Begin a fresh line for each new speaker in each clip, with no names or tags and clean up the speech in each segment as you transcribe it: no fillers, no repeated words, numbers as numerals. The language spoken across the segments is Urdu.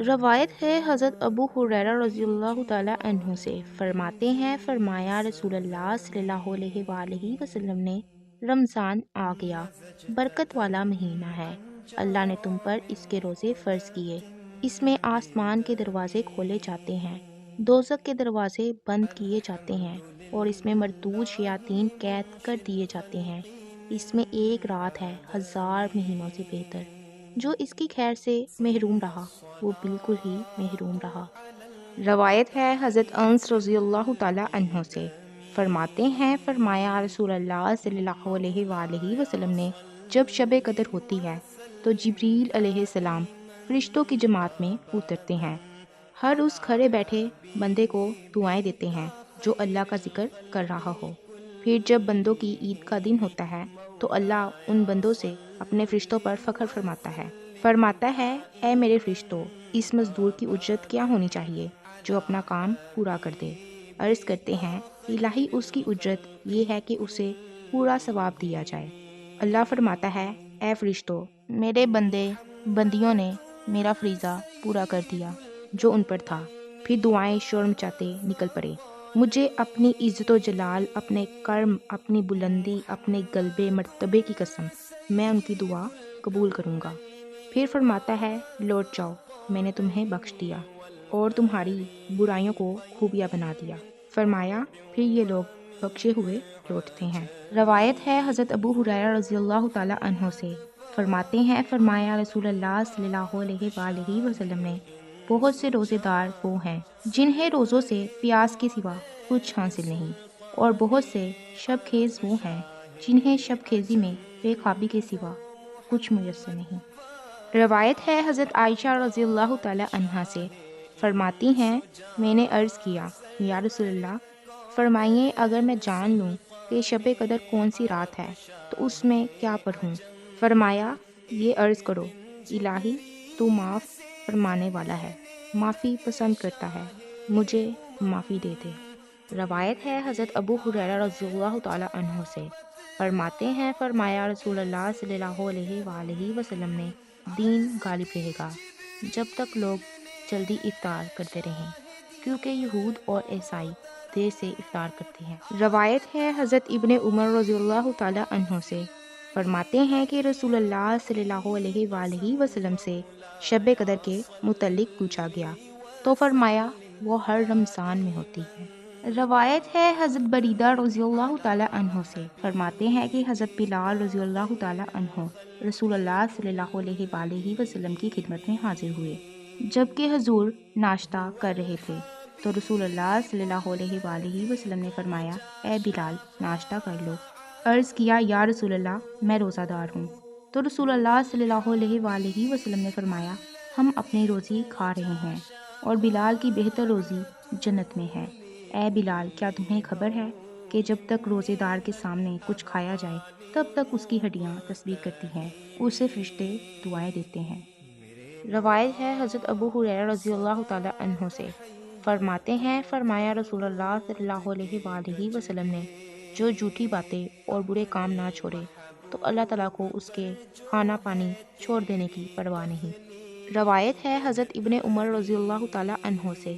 روایت ہے حضرت ابو ہریرہ رضی اللہ تعالیٰ عنہ سے، فرماتے ہیں فرمایا رسول اللہ صلی اللہ علیہ وآلہ وسلم نے، رمضان آ گیا، برکت والا مہینہ ہے، اللہ نے تم پر اس کے روزے فرض کیے، اس میں آسمان کے دروازے کھولے جاتے ہیں، دوزخ کے دروازے بند کیے جاتے ہیں، اور اس میں مردود شیاطین قید کر دیے جاتے ہیں، اس میں ایک رات ہے 1000 مہینوں سے بہتر، جو اس کی خیر سے محروم رہا وہ بالکل ہی محروم رہا۔ روایت ہے حضرت انس رضی اللہ تعالیٰ عنہ سے، فرماتے ہیں فرمایا رسول اللہ صلی اللہ علیہ وآلہ وسلم نے، جب شب قدر ہوتی ہے تو جبریل علیہ السلام فرشتوں کی جماعت میں اترتے ہیں، ہر اس کھڑے بیٹھے بندے کو دعائیں دیتے ہیں جو اللہ کا ذکر کر رہا ہو۔ پھر جب بندوں کی عید کا دن ہوتا ہے تو اللہ ان بندوں سے اپنے فرشتوں پر فخر فرماتا ہے اے میرے فرشتوں، اس مزدور کی اجرت کیا ہونی چاہیے جو اپنا کام پورا کر دے؟ عرض کرتے ہیں الہی اس کی اجرت یہ ہے کہ اسے پورا ثواب دیا جائے۔ اللہ فرماتا ہے اے فرشتوں، میرے بندیوں نے میرا فریضہ پورا کر دیا جو ان پر تھا۔ پھر دعائیں شور مچاتے نکل پڑے، مجھے اپنی عزت و جلال، اپنے کرم، اپنی بلندی، اپنے غلبے مرتبے کی قسم، میں ان کی دعا قبول کروں گا۔ پھر فرماتا ہے لوٹ جاؤ، میں نے تمہیں بخش دیا اور تمہاری برائیوں کو خوبیاں بنا دیا۔ فرمایا پھر یہ لوگ بخشے ہوئے لوٹتے ہیں۔ روایت ہے حضرت ابو ہریرہ رضی اللہ تعالیٰ عنہ سے، فرماتے ہیں فرمایا رسول اللہ صلی اللہ علیہ وآلہ وسلم نے، بہت سے روزے دار وہ ہیں جنہیں روزوں سے پیاس کے سوا کچھ حاصل نہیں، اور بہت سے شب خیز وہ ہیں جنہیں شب خیزی میں بے خوابی کے سوا کچھ میسر نہیں۔ روایت ہے حضرت عائشہ رضی اللہ تعالی عنہا سے، فرماتی ہیں میں نے عرض کیا یا رسول اللہ، فرمائیے اگر میں جان لوں کہ شب قدر کون سی رات ہے تو اس میں کیا پڑھوں؟ فرمایا یہ عرض کرو الہی تو معاف فرمانے والا ہے، معافی پسند کرتا ہے، مجھے معافی دے دے۔ روایت ہے حضرت ابو ہریرہ رضی اللہ تعالی عنہ سے، فرماتے ہیں فرمایا رسول اللہ صلی اللہ علیہ وآلہ وسلم نے، دین غالب رہے گا جب تک لوگ جلدی افطار کرتے رہیں، کیونکہ یہود اور عیسائی دیر سے افطار کرتے ہیں۔ روایت ہے حضرت ابن عمر رضی اللہ تعالی عنہ سے، فرماتے ہیں کہ رسول اللہ صلی اللہ علیہ وآلہ وسلم سے شب قدر کے متعلق پوچھا گیا تو فرمایا وہ ہر رمضان میں ہوتی ہے۔ روایت ہے حضرت بریدہ رضی اللہ تعالی عنہ سے، فرماتے ہیں کہ حضرت بلال رضی اللہ تعالی عنہ رسول اللہ صلی اللہ علیہ وآلہ وسلم کی خدمت میں حاضر ہوئے جبکہ حضور ناشتہ کر رہے تھے، تو رسول اللہ صلی اللہ علیہ وآلہ وسلم نے فرمایا اے بلال ناشتہ کر لو۔ عرض کیا یا رسول اللہ میں روزہ دار ہوں، تو رسول اللہ صلی اللہ علیہ وآلہ وسلم نے فرمایا ہم اپنی روزی کھا رہے ہیں اور بلال کی بہتر روزی جنت میں ہے۔ اے بلال کیا تمہیں خبر ہے کہ جب تک روزے دار کے سامنے کچھ کھایا جائے تب تک اس کی ہڈیاں تسبیح کرتی ہیں، اسے فرشتے دعائیں دیتے ہیں۔ روایت ہے حضرت ابو ہریرہ رضی اللہ تعالی عنہ سے، فرماتے ہیں فرمایا رسول اللہ صلی اللہ علیہ وآلہ وسلم نے، جو جھوٹی باتیں اور برے کام نہ چھوڑے تو اللہ تعالیٰ کو اس کے کھانا پانی چھوڑ دینے کی پرواہ نہیں۔ روایت ہے حضرت ابن عمر رضی اللہ تعالی عنہ سے،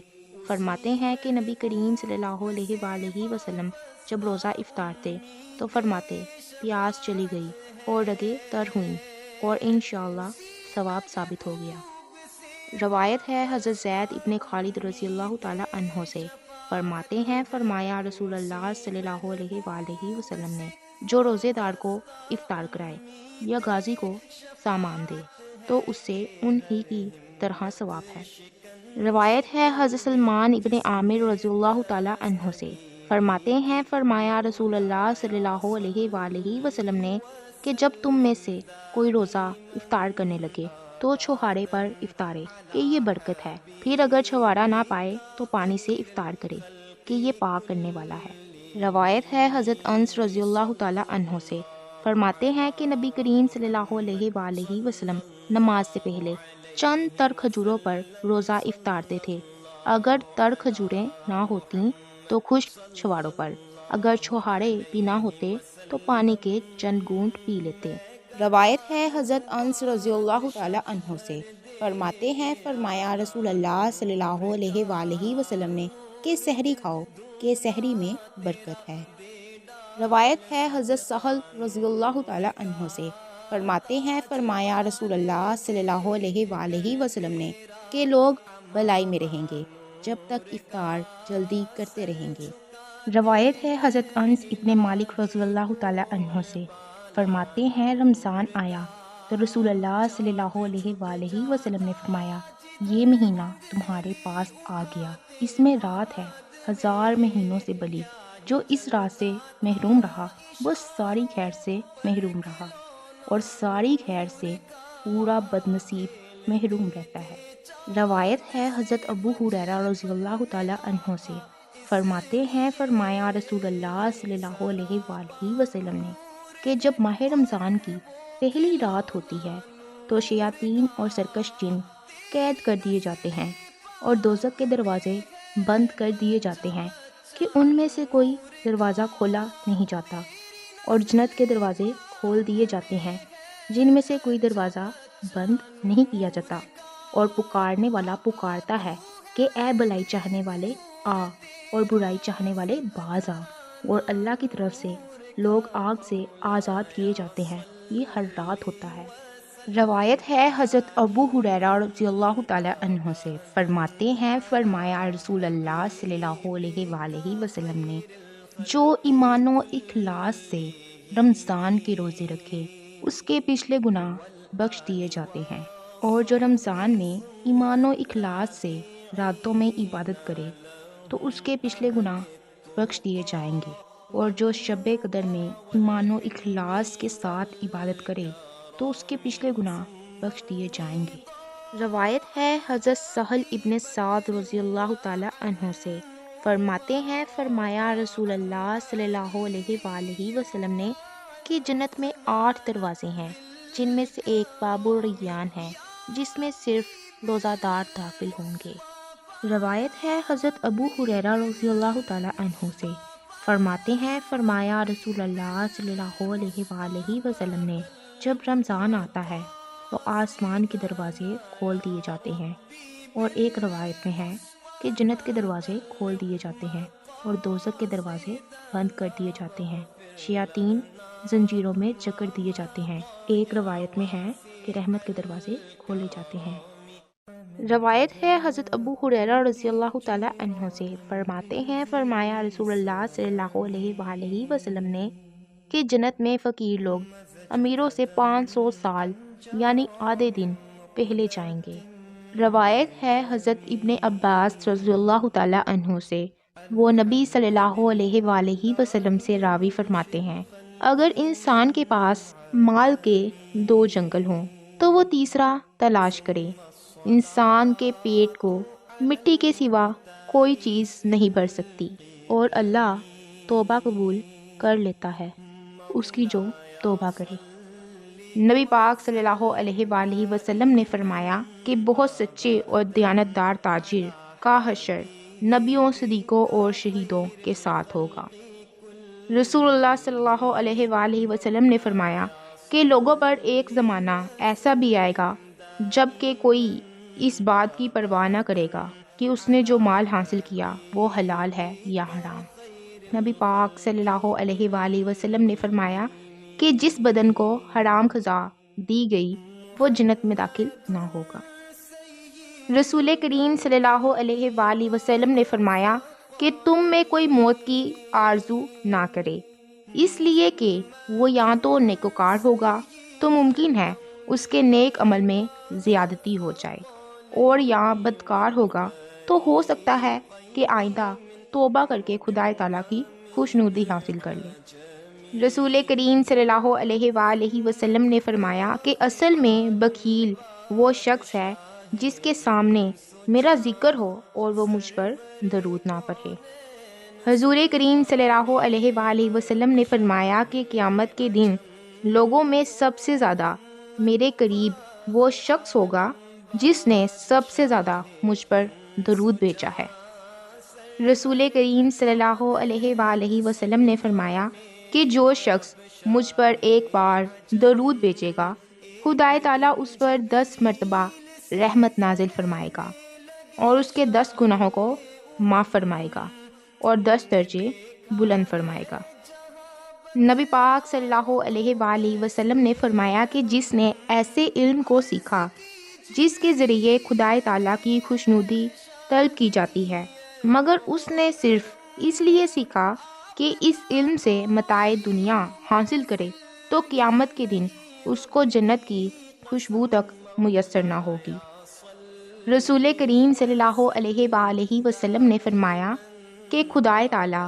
فرماتے ہیں کہ نبی کریم صلی اللہ علیہ وآلہ وسلم جب روزہ افطارتے تو فرماتے پیاس چلی گئی اور رگیں تر ہوئیں اور انشاءاللہ ثواب ثابت ہو گیا۔ روایت ہے حضرت زید ابن خالد رضی اللہ تعالی عنہ سے، فرماتے ہیں فرمایا رسول اللہ صلی اللہ علیہ وآلہ وسلم نے، جو روزے دار کو افطار کرائے یا غازی کو سامان دے تو اس سے ان ہی کی طرح ثواب ہے۔ روایت ہے حضرت سلمان ابن عامر رضی اللہ تعالی عنہ سے، فرماتے ہیں فرمایا رسول اللہ صلی اللہ علیہ وآلہ وسلم نے کہ جب تم میں سے کوئی روزہ افطار کرنے لگے تو چھہارے پر افطارے کہ یہ برکت ہے، پھر اگر چھہارا نہ پائے تو پانی سے افطار کرے کہ یہ پاک کرنے والا ہے۔ روایت ہے حضرت انس رضی اللہ تعالی عنہ سے، فرماتے ہیں کہ نبی کریم صلی اللہ علیہ وآلہ وسلم نماز سے پہلے چند تر کھجوروں پر روزہ افطارتے تھے، اگر تر کھجوریں نہ ہوتیں تو خشک چھواروں پر، اگر چھوہارے بھی نہ ہوتے تو پانی کے چند گھونٹ پی لیتے۔ روایت ہے حضرت انس رضی اللہ تعالی عنہ سے، فرماتے ہیں فرمایا رسول اللہ صلی اللہ علیہ وآلہ وسلم نے کہ سحری کھاؤ کہ سحری میں برکت ہے۔ روایت ہے حضرت سہل رضی اللہ تعالی عنہ سے، فرماتے ہیں فرمایا رسول اللہ صلی اللہ علیہ وآلہ وسلم نے کہ لوگ بلائی میں رہیں گے جب تک افطار جلدی کرتے رہیں گے۔ روایت ہے حضرت انس ابن مالک رضی اللہ تعالی عنہ سے، فرماتے ہیں رمضان آیا تو رسول اللہ صلی اللہ علیہ وآلہ وسلم نے فرمایا یہ مہینہ تمہارے پاس آ گیا، اس میں رات ہے 1000 مہینوں سے بلی، جو اس رات سے محروم رہا وہ ساری خیر سے محروم رہا، اور ساری خیر سے پورا بدنصیب محروم رہتا ہے۔ روایت ہے حضرت ابو ہریرہ رضی اللہ تعالی عنہ سے، فرماتے ہیں فرمایا رسول اللہ صلی اللہ علیہ وآلہ وسلم نے کہ جب ماہ رمضان کی پہلی رات ہوتی ہے تو شیاطین اور سرکش جن قید کر دیے جاتے ہیں اور دوزخ کے دروازے بند کر دیے جاتے ہیں کہ ان میں سے کوئی دروازہ کھولا نہیں جاتا، اور جنت کے دروازے کھول دیے جاتے ہیں جن میں سے کوئی دروازہ بند نہیں کیا جاتا، اور پکارنے والا پکارتا ہے کہ اے بھلائی چاہنے والے آ اور برائی چاہنے والے باز آ، اور اللہ کی طرف سے لوگ آگ سے آزاد کیے جاتے ہیں۔ یہ ہر رات ہوتا ہے۔ روایت ہے حضرت ابو ہریرہ رضی اللہ تعالی عنہ سے، فرماتے ہیں فرمایا رسول اللہ صلی اللہ علیہ وآلہ وسلم نے جو ایمان و اخلاص سے رمضان کے روزے رکھے اس کے پچھلے گناہ بخش دیے جاتے ہیں، اور جو رمضان میں ایمان و اخلاص سے راتوں میں عبادت کرے تو اس کے پچھلے گناہ بخش دیے جائیں گے، اور جو شب قدر میں ایمان و اخلاص کے ساتھ عبادت کرے تو اس کے پچھلے گناہ بخش دیے جائیں گے۔ روایت ہے حضرت سہل ابن سعد رضی اللہ تعالی عنہ سے، فرماتے ہیں فرمایا رسول اللہ صلی اللہ علیہ وآلہ وسلم نے کہ جنت میں 8 دروازے ہیں جن میں سے ایک باب الریان ہے جس میں صرف روزہ دار داخل ہوں گے۔ روایت ہے حضرت ابو ہریرہ رضی اللہ تعالی عنہ سے، فرماتے ہیں فرمایا رسول اللہ صلی اللہ علیہ وآلہ وسلم نے جب رمضان آتا ہے تو آسمان کے دروازے کھول دیے جاتے ہیں، اور ایک روایت میں ہے کہ جنت کے دروازے کھول دیے جاتے ہیں اور دوزخ کے دروازے بند کر دیے جاتے ہیں، شیاطین زنجیروں میں جکڑ دیے جاتے ہیں، ایک روایت میں ہے کہ رحمت کے دروازے کھولے جاتے ہیں۔ روایت ہے حضرت ابو ہریرہ رضی اللہ تعالی عنہ سے، فرماتے ہیں فرمایا رسول اللہ صلی اللہ علیہ وآلہ وسلم نے کہ جنت میں فقیر لوگ امیروں سے 500 سال یعنی آدھے دن پہلے جائیں گے۔ روایت ہے حضرت ابن عباس رضی اللہ تعالی عنہ سے، وہ نبی صلی اللہ علیہ وآلہ وسلم سے راوی فرماتے ہیں اگر انسان کے پاس مال کے 2 جنگل ہوں تو وہ تیسرا تلاش کرے۔ انسان کے پیٹ کو مٹی کے سوا کوئی چیز نہیں بھر سکتی، اور اللہ توبہ قبول کر لیتا ہے اس کی جو توبہ کرے۔ نبی پاک صلی اللہ علیہ وآلہ وسلم نے فرمایا کہ بہت سچے اور دیانتدار تاجر کا حشر نبیوں، صدیقوں اور شہیدوں کے ساتھ ہوگا۔ رسول اللہ صلی اللہ علیہ وآلہ وسلم نے فرمایا کہ لوگوں پر ایک زمانہ ایسا بھی آئے گا جب کہ کوئی اس بات کی پرواہ نہ کرے گا کہ اس نے جو مال حاصل کیا وہ حلال ہے یا حرام۔ نبی پاک صلی اللہ علیہ وآلہ وسلم نے فرمایا کہ جس بدن کو حرام غذا دی گئی وہ جنت میں داخل نہ ہوگا۔ رسول کریم صلی اللہ علیہ وآلہ وسلم نے فرمایا کہ تم میں کوئی موت کی آرزو نہ کرے، اس لیے کہ وہ یا تو نیکوکار ہوگا تو ممکن ہے اس کے نیک عمل میں زیادتی ہو جائے، اور یا بدکار ہوگا تو ہو سکتا ہے کہ آئندہ توبہ کر کے خدا تعالیٰ کی خوشنودی حاصل کر لے۔ رسول کریم صلی اللہ علیہ وآلہ وسلم نے فرمایا کہ اصل میں بخیل وہ شخص ہے جس کے سامنے میرا ذکر ہو اور وہ مجھ پر درود نہ پڑھے۔ حضور کریم صلی اللہ علیہ وآلہ وسلم نے فرمایا کہ قیامت کے دن لوگوں میں سب سے زیادہ میرے قریب وہ شخص ہوگا جس نے سب سے زیادہ مجھ پر درود بھیجا ہے۔ رسول کریم صلی اللہ علیہ وآلہ وسلم نے فرمایا کہ جو شخص مجھ پر ایک بار درود بھیجے گا خدا تعالیٰ اس پر 10 مرتبہ رحمت نازل فرمائے گا اور اس کے 10 گناہوں کو معاف فرمائے گا اور 10 درجے بلند فرمائے گا۔ نبی پاک صلی اللہ علیہ وآلہ وسلم نے فرمایا کہ جس نے ایسے علم کو سیکھا جس کے ذریعے خدائے تعالیٰ کی خوشنودی طلب کی جاتی ہے، مگر اس نے صرف اس لیے سیکھا کہ اس علم سے متاع دنیا حاصل کرے، تو قیامت کے دن اس کو جنت کی خوشبو تک میسر نہ ہوگی۔ رسول کریم صلی اللہ علیہ وآلہ وسلم نے فرمایا کہ خدائے تعالیٰ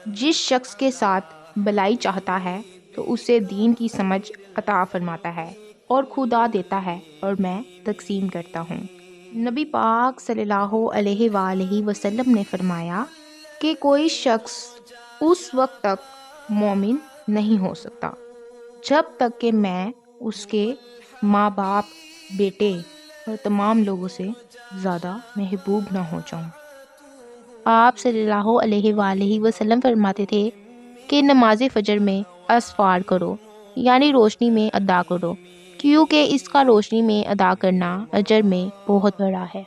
جس شخص کے ساتھ بلائی چاہتا ہے تو اسے دین کی سمجھ عطا فرماتا ہے اور خدا دیتا ہے اور میں تقسیم کرتا ہوں۔ نبی پاک صلی اللہ علیہ وآلہ وسلم نے فرمایا کہ کوئی شخص اس وقت تک مومن نہیں ہو سکتا جب تک کہ میں اس کے ماں باپ، بیٹے اور تمام لوگوں سے زیادہ محبوب نہ ہو جاؤں۔ آپ صلی اللہ علیہ وآلہ وسلم فرماتے تھے کہ نماز فجر میں اسفار کرو، یعنی روشنی میں ادا کرو، کیونکہ اس کا روشنی میں ادا کرنا اجر میں بہت بڑا ہے۔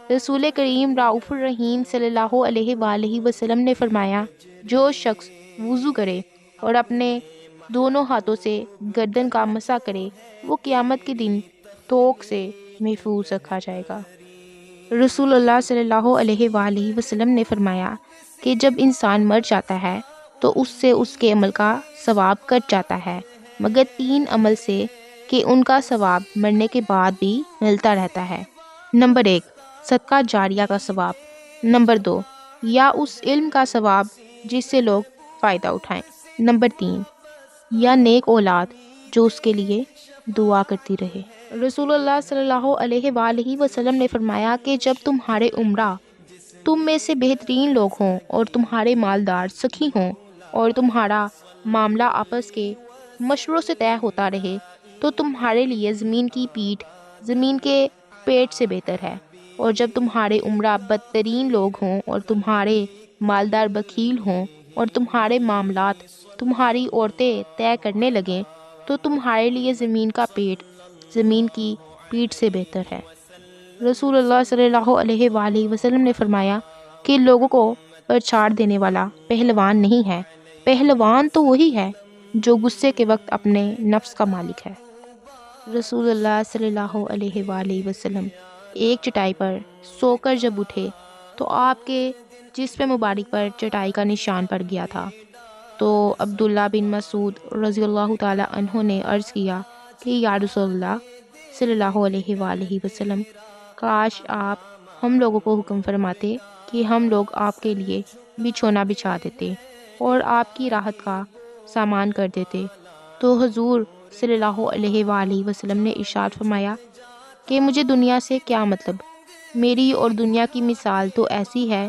رسول کریم رؤوف الرحیم صلی اللہ علیہ وآلہ وسلم نے فرمایا جو شخص وضو کرے اور اپنے دونوں ہاتھوں سے گردن کا مسح کرے وہ قیامت کے دن توک سے محفوظ رکھا جائے گا۔ رسول اللہ صلی اللہ علیہ وآلہ وسلم نے فرمایا کہ جب انسان مر جاتا ہے تو اس سے اس کے عمل کا ثواب کٹ جاتا ہے، مگر 3 عمل سے کہ ان کا ثواب مرنے کے بعد بھی ملتا رہتا ہے۔ نمبر 1، صدقہ جاریہ کا ثواب۔ نمبر 2، یا اس علم کا ثواب جس سے لوگ فائدہ اٹھائیں۔ نمبر 3، یا نیک اولاد جو اس کے لیے دعا کرتی رہے۔ رسول اللہ صلی اللہ علیہ وآلہ وسلم نے فرمایا کہ جب تمہارے عمرہ تم میں سے بہترین لوگ ہوں اور تمہارے مالدار سخی ہوں اور تمہارا معاملہ آپس کے مشوروں سے طے ہوتا رہے تو تمہارے لیے زمین کی پیٹھ زمین کے پیٹ سے بہتر ہے، اور جب تمہارے عمرہ بدترین لوگ ہوں اور تمہارے مالدار بخیل ہوں اور تمہارے معاملات تمہاری عورتیں طے کرنے لگیں تو تمہارے لیے زمین کا پیٹ زمین کی پیٹھ سے بہتر ہے۔ رسول اللہ صلی اللہ علیہ وآلہ وسلم نے فرمایا کہ لوگوں کو پرچھاڑ دینے والا پہلوان نہیں ہے، پہلوان تو وہی ہے جو غصے کے وقت اپنے نفس کا مالک ہے۔ رسول اللہ صلی اللہ علیہ وآلہ وسلم ایک چٹائی پر سو کر جب اٹھے تو آپ کے جسم مبارک پر چٹائی کا نشان پڑ گیا تھا، تو عبداللہ بن مسعود رضی اللہ تعالی عنہ نے عرض کیا کہ یا رسول اللہ صلی اللہ علیہ وآلہ وسلم، کاش آپ ہم لوگوں کو حکم فرماتے کہ ہم لوگ آپ کے لیے بچھونا بچھا دیتے اور آپ کی راحت کا سامان کر دیتے۔ تو حضور صلی اللہ علیہ وآلہ وسلم نے ارشاد فرمایا کہ مجھے دنیا سے کیا مطلب، میری اور دنیا کی مثال تو ایسی ہے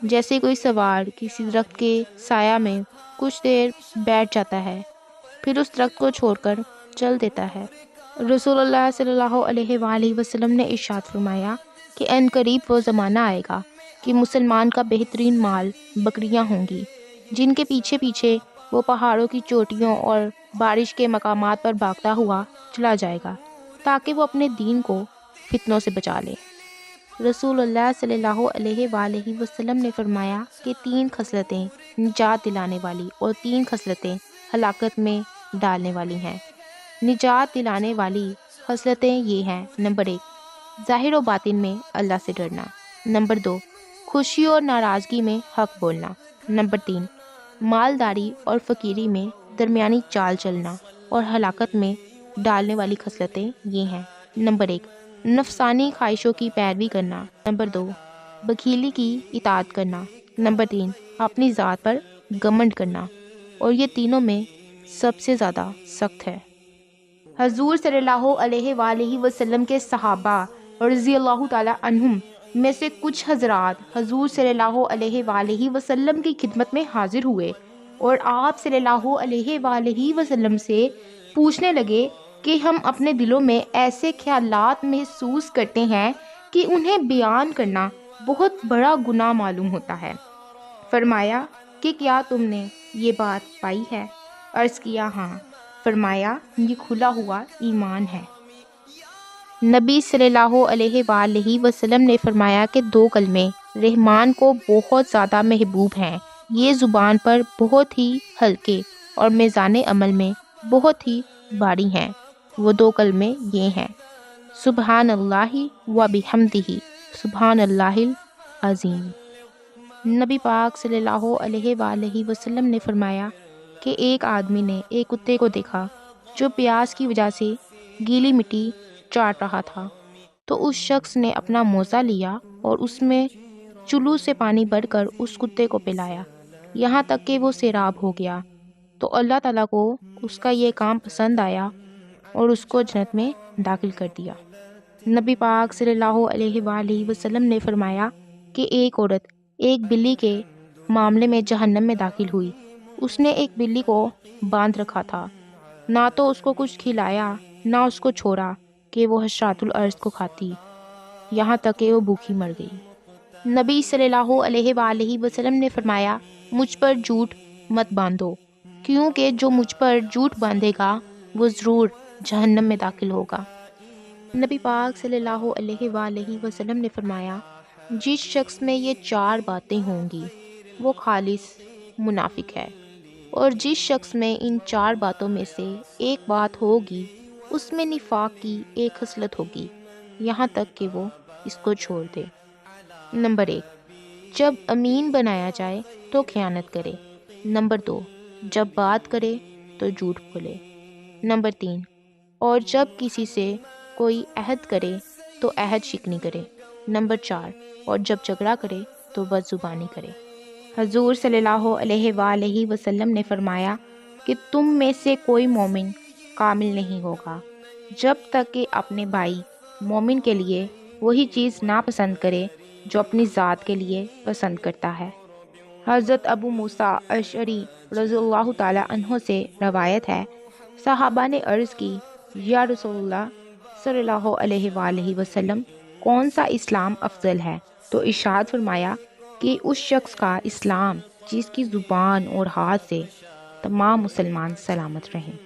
جیسے کوئی سوار کسی درخت کے سایہ میں کچھ دیر بیٹھ جاتا ہے، پھر اس درخت کو چھوڑ کر چل دیتا ہے۔ رسول اللہ صلی اللہ علیہ وآلہ وسلم نے ارشاد فرمایا کہ ان قریب وہ زمانہ آئے گا کہ مسلمان کا بہترین مال بکریاں ہوں گی، جن کے پیچھے پیچھے وہ پہاڑوں کی چوٹیوں اور بارش کے مقامات پر بھاگتا ہوا چلا جائے گا تاکہ وہ اپنے دین کو فتنوں سے بچا لے۔ رسول اللہ صلی اللہ علیہ وآلہ وسلم نے فرمایا کہ 3 خصلتیں نجات دلانے والی اور 3 خصلتیں ہلاکت میں ڈالنے والی ہیں۔ نجات دلانے والی خصلتیں یہ ہیں: نمبر 1، ظاہر و باطن میں اللہ سے ڈرنا۔ نمبر 2، خوشی اور ناراضگی میں حق بولنا۔ نمبر 3، مالداری اور فقیری میں درمیانی چال چلنا۔ اور ہلاکت میں ڈالنے والی خصلتیں یہ ہیں: نمبر 1، نفسانی خواہشوں کی پیروی کرنا۔ نمبر 2، بخیلی کی اطاعت کرنا۔ نمبر 3، اپنی ذات پر گھمنڈ کرنا، اور یہ تینوں میں سب سے زیادہ سخت ہے۔ حضور صلی اللہ علیہ وآلہ وسلم کے صحابہ رضی اللہ تعالی عنہم میں سے کچھ حضرات حضور صلی اللہ علیہ وآلہ وسلم کی خدمت میں حاضر ہوئے اور آپ صلی اللہ علیہ وآلہ وسلم سے پوچھنے لگے کہ ہم اپنے دلوں میں ایسے خیالات محسوس کرتے ہیں کہ انہیں بیان کرنا بہت بڑا گناہ معلوم ہوتا ہے۔ فرمایا کہ کیا تم نے یہ بات پائی ہے؟ عرض کیا ہاں۔ فرمایا یہ کھلا ہوا ایمان ہے۔ نبی صلی اللہ علیہ وآلہ وسلم نے فرمایا کہ 2 کلمے رحمان کو بہت زیادہ محبوب ہیں، یہ زبان پر بہت ہی ہلکے اور میزان عمل میں بہت ہی بھاری ہیں۔ وہ 2 کلمے یہ ہیں، سبحان اللہ و بحمدہ، سبحان اللہ العظیم۔ نبی پاک صلی اللہ علیہ وآلہ وسلم نے فرمایا کہ ایک آدمی نے ایک کتے کو دیکھا جو پیاس کی وجہ سے گیلی مٹی چاٹ رہا تھا، تو اس شخص نے اپنا موزہ لیا اور اس میں چلو سے پانی بھر کر اس کتے کو پلایا یہاں تک کہ وہ سیراب ہو گیا۔ تو اللہ تعالیٰ کو اس کا یہ کام پسند آیا اور اس کو جنت میں داخل کر دیا۔ نبی پاک صلی اللہ علیہ وآلہ وسلم نے فرمایا کہ ایک عورت ایک بلی کے معاملے میں جہنم میں داخل ہوئی۔ اس نے ایک بلی کو باندھ رکھا تھا، نہ تو اس کو کچھ کھلایا نہ اس کو چھوڑا کہ وہ حشرات الارض کو کھاتی، یہاں تک کہ وہ بھوکی مر گئی۔ نبی صلی اللہ علیہ وآلہ وسلم نے فرمایا مجھ پر جھوٹ مت باندھو، کیونکہ جو مجھ پر جھوٹ باندھے گا وہ ضرور جہنم میں داخل ہوگا۔ نبی پاک صلی اللہ علیہ وآلہ وسلم نے فرمایا جس شخص میں یہ 4 باتیں ہوں گی وہ خالص منافق ہے، اور جس شخص میں ان 4 باتوں میں سے ایک بات ہوگی اس میں نفاق کی ایک خصلت ہوگی، یہاں تک کہ وہ اس کو چھوڑ دے۔ نمبر 1، جب امین بنایا جائے تو خیانت کرے۔ نمبر 2، جب بات کرے تو جھوٹ بولے۔ نمبر 3، اور جب کسی سے کوئی عہد کرے تو عہد شکنی کرے۔ نمبر 4، اور جب جھگڑا کرے تو بد زبانی کرے۔ حضور صلی اللہ علیہ وآلہ وسلم نے فرمایا کہ تم میں سے کوئی مومن کامل نہیں ہوگا جب تک کہ اپنے بھائی مومن کے لیے وہی چیز ناپسند کرے جو اپنی ذات کے لیے پسند کرتا ہے۔ حضرت ابو موسیٰ اشعری رضی اللہ تعالی عنہ سے روایت ہے، صحابہ نے عرض کی یا رسول اللہ صلی اللہ علیہ وآلہ وسلم کون سا اسلام افضل ہے؟ تو ارشاد فرمایا کہ اس شخص کا اسلام جس کی زبان اور ہاتھ سے تمام مسلمان سلامت رہیں۔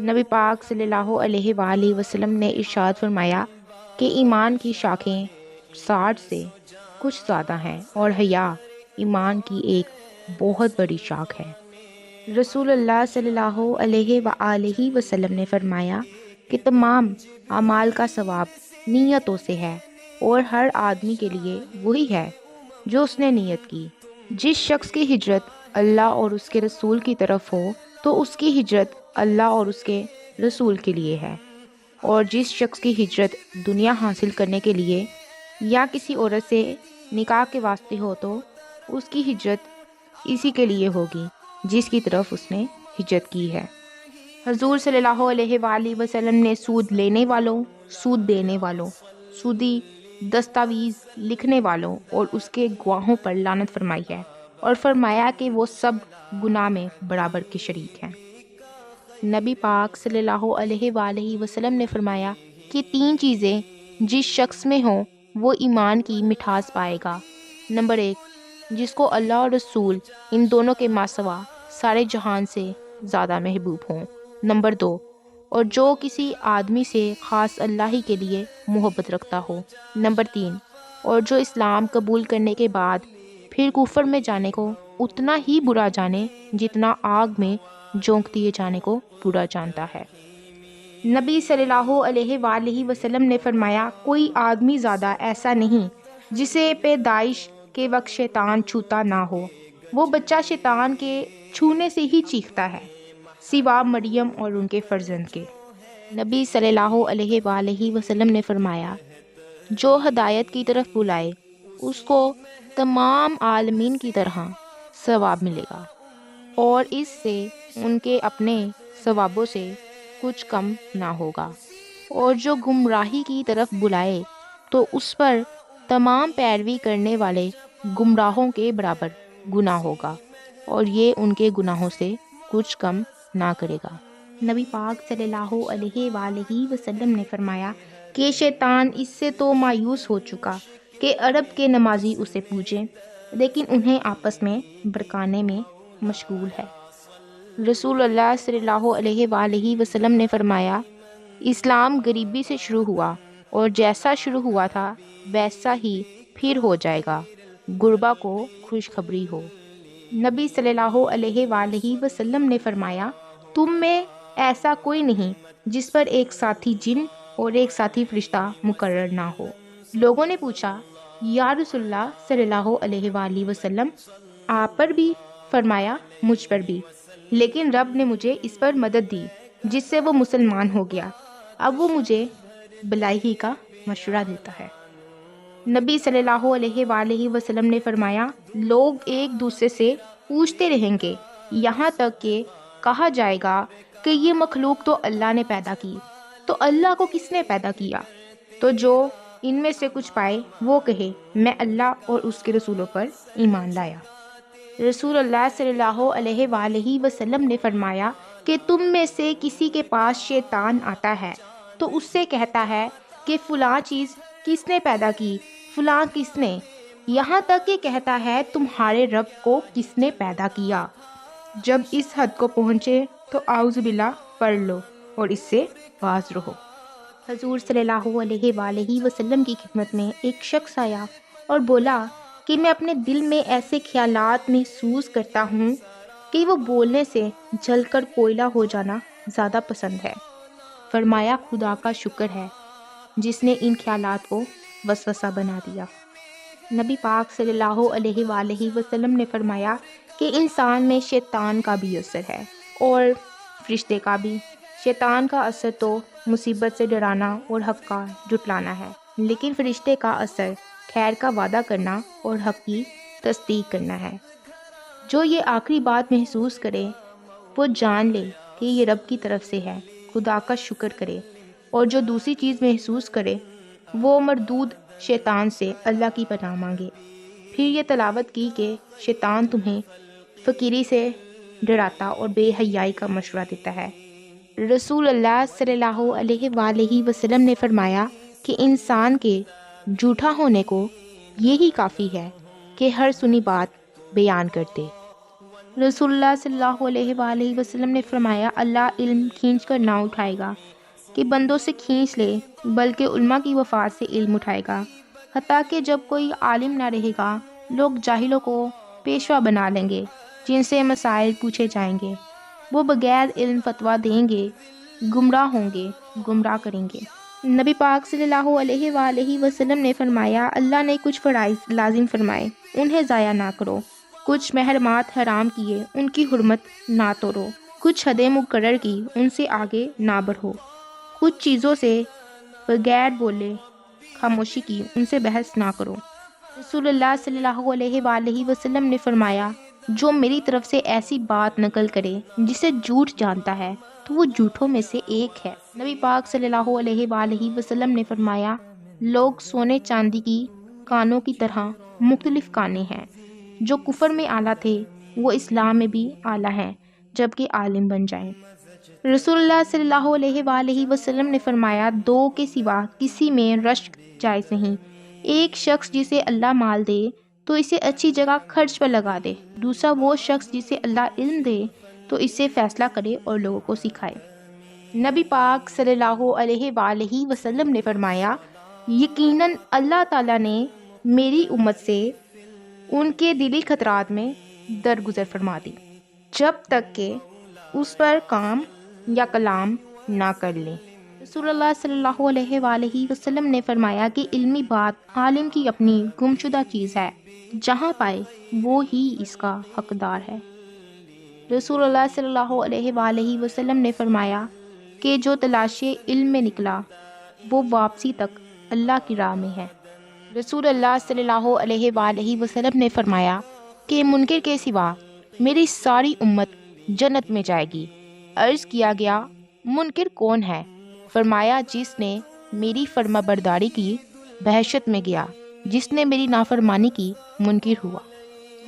نبی پاک صلی اللہ علیہ وآلہ وسلم نے ارشاد فرمایا کہ ایمان کی شاخیں 60 سے کچھ زیادہ ہیں اور حیا ایمان کی ایک بہت بڑی شاخ ہے۔ رسول اللہ صلی اللہ علیہ وآلہ وسلم نے فرمایا کہ تمام اعمال کا ثواب نیتوں سے ہے، اور ہر آدمی کے لیے وہی ہے جو اس نے نیت کی۔ جس شخص کی ہجرت اللہ اور اس کے رسول کی طرف ہو تو اس کی ہجرت اللہ اور اس کے رسول کے لیے ہے، اور جس شخص کی ہجرت دنیا حاصل کرنے کے لیے یا کسی عورت سے نکاح کے واسطے ہو تو اس کی ہجرت اسی کے لیے ہوگی جس کی طرف اس نے ہجرت کی ہے۔ حضور صلی اللہ علیہ وآلہ وسلم نے سود لینے والوں، سود دینے والوں، سودی دستاویز لکھنے والوں اور اس کے گواہوں پر لعنت فرمائی ہے، اور فرمایا کہ وہ سب گناہ میں برابر کے شریک ہیں۔ نبی پاک صلی اللہ علیہ وآلہ وسلم نے فرمایا کہ 3 چیزیں جس شخص میں ہوں وہ ایمان کی مٹھاس پائے گا۔ نمبر 1، جس کو اللہ اور رسول ان دونوں کے ماسوا سارے جہان سے زیادہ محبوب ہوں۔ نمبر 2، اور جو کسی آدمی سے خاص اللہ ہی کے لیے محبت رکھتا ہو۔ نمبر 3، اور جو اسلام قبول کرنے کے بعد پھر کفر میں جانے کو اتنا ہی برا جانے جتنا آگ میں جھونک دیے جانے کو برا جانتا ہے۔ نبی صلی اللہ علیہ وآلہ وسلم نے فرمایا کوئی آدمی زیادہ ایسا نہیں جسے پیدائش کے وقت شیطان چھوتا نہ ہو، وہ بچہ شیطان کے چھونے سے ہی چیختا ہے، سوا مریم اور ان کے فرزند کے۔ نبی صلی اللہ علیہ وآلہ وسلم نے فرمایا جو ہدایت کی طرف بلائے اس کو تمام عالمین کی طرح ثواب ملے گا، اور اس سے ان کے اپنے ثوابوں سے کچھ کم نہ ہوگا، اور جو گمراہی کی طرف بلائے تو اس پر تمام پیروی کرنے والے گمراہوں کے برابر گناہ ہوگا، اور یہ ان کے گناہوں سے کچھ کم نہ کرے گا۔ نبی پاک صلی اللہ علیہ وآلہ وسلم نے فرمایا کہ شیطان اس سے تو مایوس ہو چکا کہ عرب کے نمازی اسے پوجیں، لیکن انہیں آپس میں بھڑکانے میں مشغول ہے۔ رسول اللہ صلی اللہ علیہ وآلہ وسلم نے فرمایا اسلام غریبی سے شروع ہوا اور جیسا شروع ہوا تھا ویسا ہی پھر ہو جائے گا، غربا کو خوشخبری ہو۔ نبی صلی اللہ علیہ وآلہ وسلم نے فرمایا، تم میں ایسا کوئی نہیں جس پر ایک ساتھی جن اور ایک ساتھی فرشتہ مقرر نہ ہو۔ لوگوں نے پوچھا، یا رسول اللہ صلی اللہ علیہ وآلہ وسلم، آپ پر بھی؟ فرمایا، مجھ پر بھی، لیکن رب نے مجھے اس پر مدد دی جس سے وہ مسلمان ہو گیا، اب وہ مجھے بلائی ہی کا مشورہ دیتا ہے۔ نبی صلی اللہ علیہ وآلہ وسلم نے فرمایا، لوگ ایک دوسرے سے پوچھتے رہیں گے یہاں تک کہ کہا جائے گا کہ یہ مخلوق تو اللہ نے پیدا کی، تو اللہ کو کس نے پیدا کیا؟ تو جو ان میں سے کچھ پائے وہ کہے، میں اللہ اور اس کے رسولوں پر ایمان لایا۔ رسول اللہ صلی اللہ علیہ وآلہ وسلم نے فرمایا کہ تم میں سے کسی کے پاس شیطان آتا ہے تو اس سے کہتا ہے کہ فلاں چیز کس نے پیدا کی، فلاں کس نے، یہاں تک کہ کہتا ہے تمہارے رب کو کس نے پیدا کیا۔ جب اس حد کو پہنچے تو اعوذ باللہ پڑھ لو اور اس سے باز رہو۔ حضور صلی اللہ علیہ وآلہ وسلم کی خدمت میں ایک شخص آیا اور بولا کہ میں اپنے دل میں ایسے خیالات محسوس کرتا ہوں کہ وہ بولنے سے جل کر کوئلہ ہو جانا زیادہ پسند ہے۔ فرمایا، خدا کا شکر ہے جس نے ان خیالات کو وسوسہ بنا دیا۔ نبی پاک صلی اللہ علیہ وآلہ وسلم نے فرمایا کہ انسان میں شیطان کا بھی اثر ہے اور فرشتے کا بھی۔ شیطان کا اثر تو مصیبت سے ڈرانا اور حق کا جھٹلانا ہے، لیکن فرشتے کا اثر خیر کا وعدہ کرنا اور حق کی تصدیق کرنا ہے۔ جو یہ آخری بات محسوس کرے وہ جان لے کہ یہ رب کی طرف سے ہے، خدا کا شکر کرے، اور جو دوسری چیز محسوس کرے وہ مردود شیطان سے اللہ کی پناہ مانگے۔ پھر یہ تلاوت کی کہ شیطان تمہیں فقیری سے ڈراتا اور بے حیائی کا مشورہ دیتا ہے۔ رسول اللہ صلی اللہ علیہ وآلہ وسلم نے فرمایا کہ انسان کے جھوٹا ہونے کو یہی کافی ہے کہ ہر سنی بات بیان کر دے۔ رسول اللہ صلی اللہ علیہ وآلہ وسلم نے فرمایا، اللہ علم کھینچ کر نہ اٹھائے گا کہ بندوں سے کھینچ لے، بلکہ علماء کی وفات سے علم اٹھائے گا، حتیٰ کہ جب کوئی عالم نہ رہے گا لوگ جاہلوں کو پیشوا بنا لیں گے جن سے مسائل پوچھے جائیں گے، وہ بغیر علم فتویٰ دیں گے، گمراہ ہوں گے، گمراہ کریں گے۔ نبی پاک صلی اللہ علیہ وآلہ وسلم نے فرمایا، اللہ نے کچھ فرائض لازم فرمائے، انہیں ضائع نہ کرو، کچھ محرمات حرام کیے، ان کی حرمت نہ توڑو، کچھ حدیں مقرر کی، ان سے آگے نہ بڑھو، کچھ چیزوں سے بغیر بولے خاموشی کی، ان سے بحث نہ کرو۔ رسول اللہ صلی اللہ علیہ وآلہ وسلم نے فرمایا، جو میری طرف سے ایسی بات نقل کرے جسے جھوٹ جانتا ہے تو وہ جھوٹوں میں سے ایک ہے۔ نبی پاک صلی اللہ علیہ وآلہ وسلم نے فرمایا، لوگ سونے چاندی کی کانوں کی طرح مختلف کانے ہیں، جو کفر میں اعلیٰ تھے وہ اسلام میں بھی اعلیٰ ہیں جبکہ عالم بن جائیں۔ رسول اللہ صلی اللہ علیہ وآلہ وسلم نے فرمایا، دو کے سوا کسی میں رشک جائز نہیں، ایک شخص جسے اللہ مال دے تو اسے اچھی جگہ خرچ پر لگا دے، دوسرا وہ شخص جسے اللہ علم دے تو اسے فیصلہ کرے اور لوگوں کو سکھائے۔ نبی پاک صلی اللہ علیہ وآلہ وسلم نے فرمایا، یقیناً اللہ تعالیٰ نے میری امت سے ان کے دلی خطرات میں درگزر فرما دی جب تک کہ اس پر کام یا کلام نہ کر لیں۔ رسول اللہ صلی اللہ علیہ وآلہ وسلم نے فرمایا کہ علمی بات عالم کی اپنی گمشدہ چیز ہے، جہاں پائے وہ ہی اس کا حقدار ہے۔ رسول اللہ صلی اللہ علیہ وآلہ وسلم نے فرمایا کہ جو تلاشے علم میں نکلا وہ واپسی تک اللہ کی راہ میں ہے۔ رسول اللہ صلی اللہ علیہ وآلہ وسلم نے فرمایا کہ منکر کے سوا میری ساری امت جنت میں جائے گی۔ عرض کیا گیا، منکر کون ہے؟ فرمایا، جس نے میری فرما برداری کی بہشت میں گیا، جس نے میری نافرمانی کی منکر ہوا۔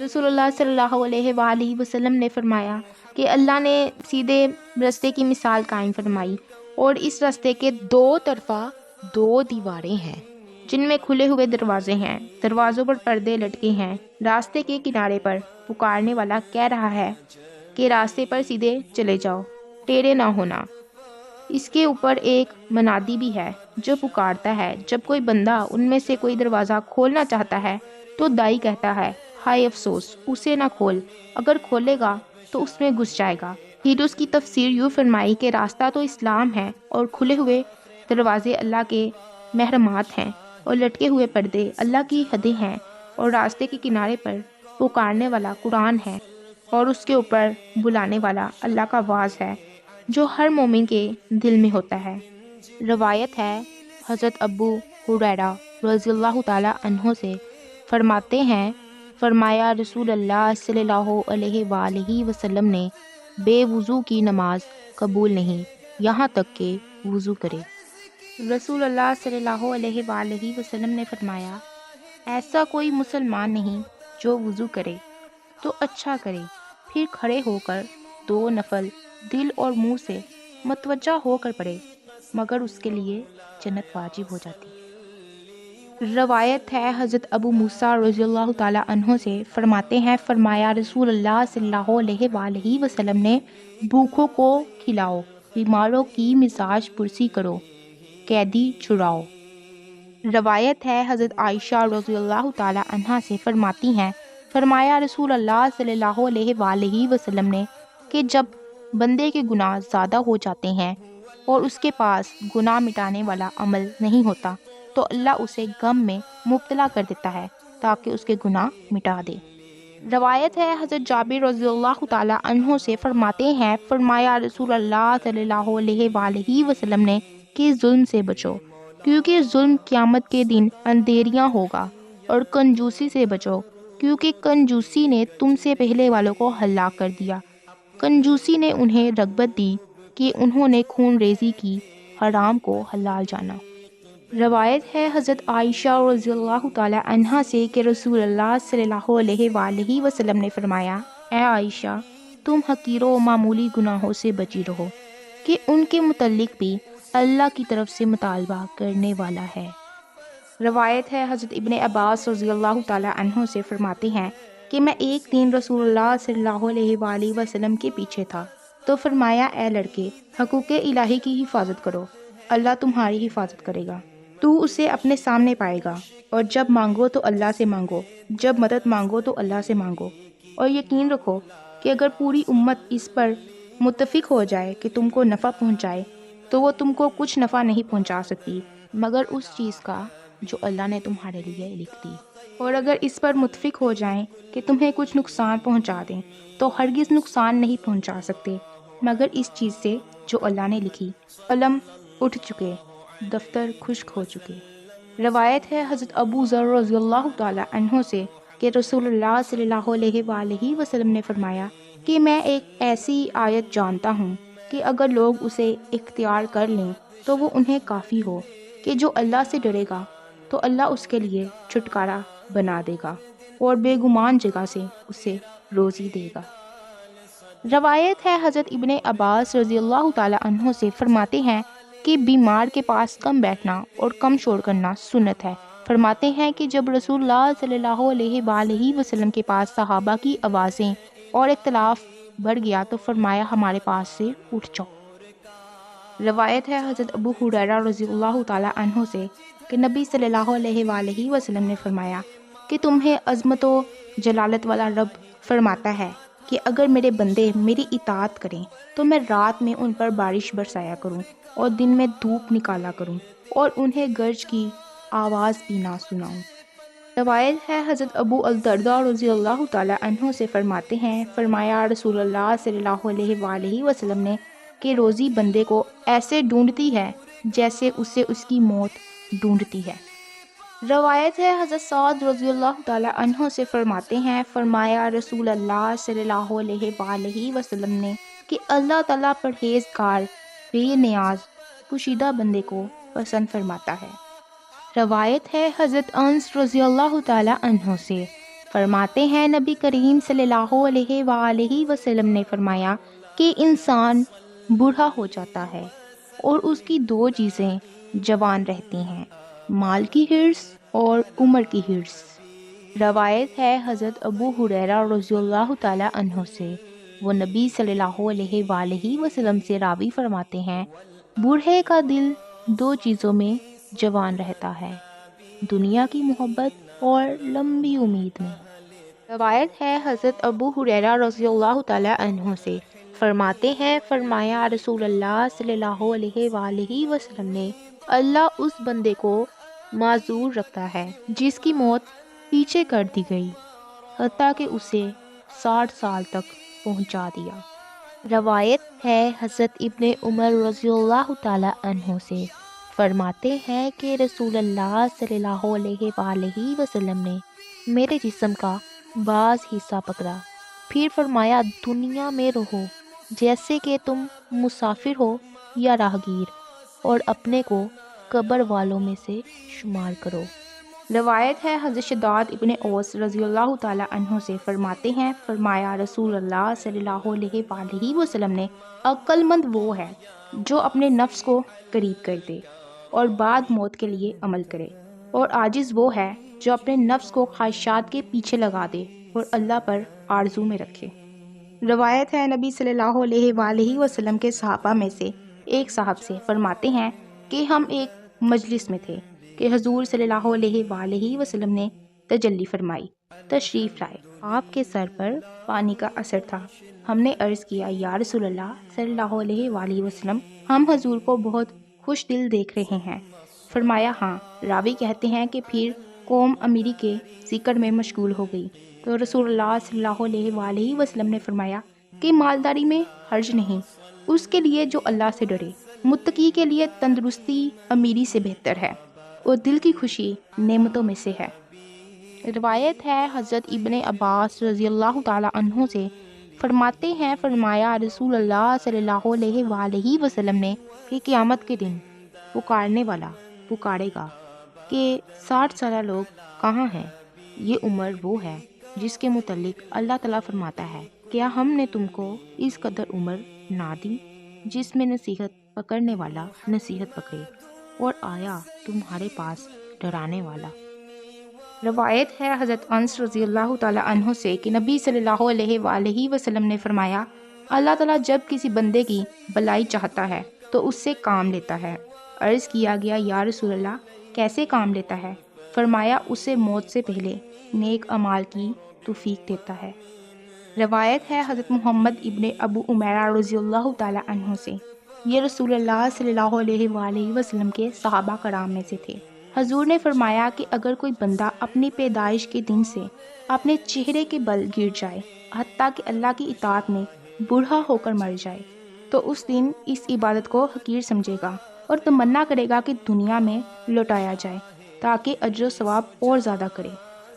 رسول اللہ صلی اللہ علیہ وآلہ وسلم نے فرمایا کہ اللہ نے سیدھے رستے کی مثال قائم فرمائی اور اس رستے کے دو طرفہ دو دیواریں ہیں جن میں کھلے ہوئے دروازے ہیں، دروازوں پر پردے لٹکے ہیں، راستے کے کنارے پر پکارنے والا کہہ رہا ہے کہ راستے پر سیدھے چلے جاؤ، ٹیڑھے نہ ہونا۔ اس کے اوپر ایک منادی بھی ہے جو پکارتا ہے جب کوئی بندہ ان میں سے کوئی دروازہ کھولنا چاہتا ہے تو دائی کہتا ہے ہائے افسوس، اسے نہ کھول، اگر کھولے گا تو اس میں گھس جائے گا۔ پھر اس کی تفسیر یوں فرمائی کہ راستہ تو اسلام ہے اور کھلے ہوئے دروازے اللہ کے محرمات ہیں، اور لٹکے ہوئے پردے اللہ کی حدیں ہیں، اور راستے کے کنارے پر پکارنے والا قرآن ہے، اور اس کے اوپر بلانے والا اللہ کا واعظ ہے جو ہر مومن کے دل میں ہوتا ہے۔ روایت ہے حضرت ابو ہریرہ رضی اللہ تعالی عنہ سے، فرماتے ہیں فرمایا رسول اللہ صلی اللہ علیہ وآلہ وسلم نے بے وضو کی نماز قبول نہیں یہاں تک کہ وضو کرے۔ رسول اللہ صلی اللہ علیہ وآلہ وسلم نے فرمایا ایسا کوئی مسلمان نہیں جو وضو کرے تو اچھا کرے، پھر کھڑے ہو کر 2 نفل دل اور منہ سے متوجہ ہو کر پڑھے، مگر اس کے لیے جنت واجب ہو جاتی۔ روایت ہے حضرت ابو موسیٰ رضی اللہ تعالی عنہ سے، فرماتے ہیں فرمایا رسول اللہ صلی اللہ علیہ وآلہ وسلم نے بھوکھوں کو کھلاؤ، بیماروں کی مزاج پرسی کرو، قیدی چھڑاؤ۔ روایت ہے حضرت عائشہ رضی اللہ تعالی عنہا سے، فرماتی ہیں فرمایا رسول اللہ صلی اللہ علیہ وآلہ وسلم نے کہ جب بندے کے گناہ زیادہ ہو جاتے ہیں اور اس کے پاس گناہ مٹانے والا عمل نہیں ہوتا تو اللہ اسے غم میں مبتلا کر دیتا ہے تاکہ اس کے گناہ مٹا دے۔ روایت ہے حضرت جابر رضی اللہ تعالی عنہ سے، فرماتے ہیں فرمایا رسول اللہ صلی اللہ علیہ وآلہ وسلم نے کہ ظلم سے بچو، کیونکہ ظلم قیامت کے دن اندھیریاں ہوگا، اور کنجوسی سے بچو کیونکہ کنجوسی نے تم سے پہلے والوں کو ہلاک کر دیا۔ کنجوسی نے انہیں رغبت دی کہ انہوں نے خون ریزی کی، حرام کو حلال جانا۔ روایت ہے حضرت عائشہ رضی اللہ تعالی عنہا سے کہ رسول اللہ صلی اللہ علیہ وآلہ وسلم نے فرمایا اے عائشہ، تم حقیر و معمولی گناہوں سے بچی رہو کہ ان کے متعلق بھی اللہ کی طرف سے مطالبہ کرنے والا ہے۔ روایت ہے حضرت ابن عباس رضی اللہ تعالی عنہ سے، فرماتے ہیں کہ میں ایک دن رسول اللہ صلی اللہ علیہ وآلہ وسلم کے پیچھے تھا تو فرمایا اے لڑکے، حقوق الہی کی حفاظت کرو، اللہ تمہاری حفاظت کرے گا۔ تو اسے اپنے سامنے پائے گا، اور جب مانگو تو اللہ سے مانگو، جب مدد مانگو تو اللہ سے مانگو، اور یقین رکھو کہ اگر پوری امت اس پر متفق ہو جائے کہ تم کو نفع پہنچائے تو وہ تم کو کچھ نفع نہیں پہنچا سکتی مگر اس چیز کا جو اللہ نے تمہارے لیے لکھ دی، اور اگر اس پر متفق ہو جائیں کہ تمہیں کچھ نقصان پہنچا دیں تو ہرگز نقصان نہیں پہنچا سکتے مگر اس چیز سے جو اللہ نے لکھی۔ قلم اٹھ چکے، دفتر خشک ہو چکے۔ روایت ہے حضرت ابو ذر رضی اللہ تعالی عنہ سے کہ رسول اللہ صلی اللہ علیہ وآلہ وسلم نے فرمایا کہ میں ایک ایسی آیت جانتا ہوں کہ اگر لوگ اسے اختیار کر لیں تو وہ انہیں کافی ہو، کہ جو اللہ سے ڈرے گا تو اللہ اس کے لیے چھٹکارا بنا دے گا اور بے گمان جگہ سے اسے روزی دے گا۔ روایت ہے حضرت ابن عباس رضی اللہ تعالی عنہ سے، فرماتے ہیں کہ بیمار کے پاس کم بیٹھنا اور کم شور کرنا سنت ہے۔ فرماتے ہیں کہ جب رسول اللہ صلی اللہ علیہ وآلہ وسلم کے پاس صحابہ کی آوازیں اور اختلاف بڑھ گیا تو فرمایا ہمارے پاس سے اٹھ جاؤ۔ روایت ہے حضرت ابو ہریرہ رضی اللہ تعالی عنہ سے کہ نبی صلی اللہ علیہ وآلہ وسلم نے فرمایا کہ تمہیں عظمت و جلالت والا رب فرماتا ہے کہ اگر میرے بندے میری اطاعت کریں تو میں رات میں ان پر بارش برسایا کروں اور دن میں دھوپ نکالا کروں اور انہیں گرج کی آواز بھی نہ سناؤں۔ روایت ہے حضرت ابو الدرداء رضی اللہ تعالی عنہ سے، فرماتے ہیں فرمایا رسول اللہ صلی اللہ علیہ وآلہ وسلم نے کہ روزی بندے کو ایسے ڈھونڈتی ہے جیسے اسے اس کی موت ڈھونڈتی ہے۔ روایت ہے حضرت سعد رضی اللہ تعالی عنہ سے، فرماتے ہیں فرمایا رسول اللہ صلی اللہ علیہ وآلہ وسلم نے کہ اللہ تعالیٰ پرہیزگار بے نیاز پوشیدہ بندے کو پسند فرماتا ہے۔ روایت ہے حضرت انس رضی اللہ تعالی عنہ سے، فرماتے ہیں نبی کریم صلی اللہ علیہ وآلہ وسلم نے فرمایا کہ انسان بوڑھا ہو جاتا ہے اور اس کی 2 چیزیں جوان رہتی ہیں، مال کی حرص اور عمر کی حرص۔ روایت ہے حضرت ابو ہریرہ رضی اللہ تعالی عنہ سے، وہ نبی صلی اللہ علیہ وآلہ وسلم سے راوی فرماتے ہیں بوڑھے کا دل دو چیزوں میں جوان رہتا ہے، دنیا کی محبت اور لمبی امید میں۔ روایت ہے حضرت ابو ہریرہ رضی اللہ تعالیٰ عنہ سے، فرماتے ہیں فرمایا رسول اللہ صلی اللہ علیہ وآلہ وسلم نے، اللہ اس بندے کو معذور رکھتا ہے جس کی موت پیچھے کر دی گئی حتیٰ کہ اسے 60 سال تک پہنچا دیا۔ روایت ہے حضرت ابن عمر رضی اللہ تعالیٰ عنہ سے، فرماتے ہیں کہ رسول اللہ صلی اللہ علیہ وآلہ وسلم نے میرے جسم کا بعض حصہ پکڑا، پھر فرمایا دنیا میں رہو جیسے کہ تم مسافر ہو یا راہگیر، اور اپنے کو قبر والوں میں سے شمار کرو۔ روایت ہے حضرت شداد ابن اوس رضی اللہ تعالیٰ عنہ سے، فرماتے ہیں فرمایا رسول اللہ صلی اللہ علیہ وآلہ وسلم نے، عقل مند وہ ہے جو اپنے نفس کو قریب کر دے اور بعد موت کے لیے عمل کرے، اور عاجز وہ ہے جو اپنے نفس کو خواہشات کے پیچھے لگا دے اور اللہ پر آرزو میں رکھے۔ روایت ہے نبی صلی اللہ علیہ وآلہ وسلم کے صحابہ میں سے ایک صاحب سے، فرماتے ہیں کہ ہم ایک مجلس میں تھے کہ حضور صلی اللہ علیہ وآلہ وسلم نے تجلی فرمائی، تشریف لائے، آپ کے سر پر پانی کا اثر تھا۔ ہم نے عرض کیا یا رسول اللہ صلی اللہ علیہ وآلہ وسلم، ہم حضور کو بہت خوش دل دیکھ رہے ہیں۔ فرمایا ہاں۔ راوی کہتے ہیں کہ پھر قوم امیری کے ذکر میں مشغول ہو گئی تو رسول اللہ صلی اللہ علیہ وآلہ وسلم نے فرمایا کہ مالداری میں حرج نہیں، اس کے لیے جو اللہ سے ڈرے، متقی کے لیے تندرستی امیری سے بہتر ہے اور دل کی خوشی نعمتوں میں سے ہے۔ روایت ہے حضرت ابن عباس رضی اللہ تعالیٰ عنہ سے، فرماتے ہیں فرمایا رسول اللہ صلی اللہ علیہ وآلہ وسلم نے کہ قیامت کے دن پکارنے والا پکارے گا کہ 60 سالہ لوگ کہاں ہیں؟ یہ عمر وہ ہے جس کے متعلق اللہ تعالیٰ فرماتا ہے، کیا ہم نے تم کو اس قدر عمر نہ دی جس میں نصیحت پکڑنے والا نصیحت پکڑے اور آیا تمہارے پاس ڈرانے والا۔ روایت ہے حضرت انس رضی اللہ تعالیٰ عنہ سے کہ نبی صلی اللہ علیہ وآلہ وسلم نے فرمایا، اللہ تعالیٰ جب کسی بندے کی بلائی چاہتا ہے تو اس سے کام لیتا ہے۔ عرض کیا گیا یا رسول اللہ کیسے کام لیتا ہے؟ فرمایا اسے موت سے پہلے نیک اعمال کی توفیق دیتا ہے۔ روایت ہے حضرت محمد ابن ابو عمیرہ رضی اللہ تعالیٰ عنہ سے، یہ رسول اللہ صلی اللہ علیہ وآلہ وسلم کے صحابہ کرام میں سے تھے۔ حضور نے فرمایا کہ اگر کوئی بندہ اپنی پیدائش کے دن سے اپنے چہرے کے بل گر جائے حتیٰ کہ اللہ کی اطاعت میں بوڑھا ہو کر مر جائے تو اس دن اس عبادت کو حقیر سمجھے گا اور تمنا کرے گا کہ دنیا میں لوٹایا جائے تاکہ اجر و ثواب اور زیادہ کرے۔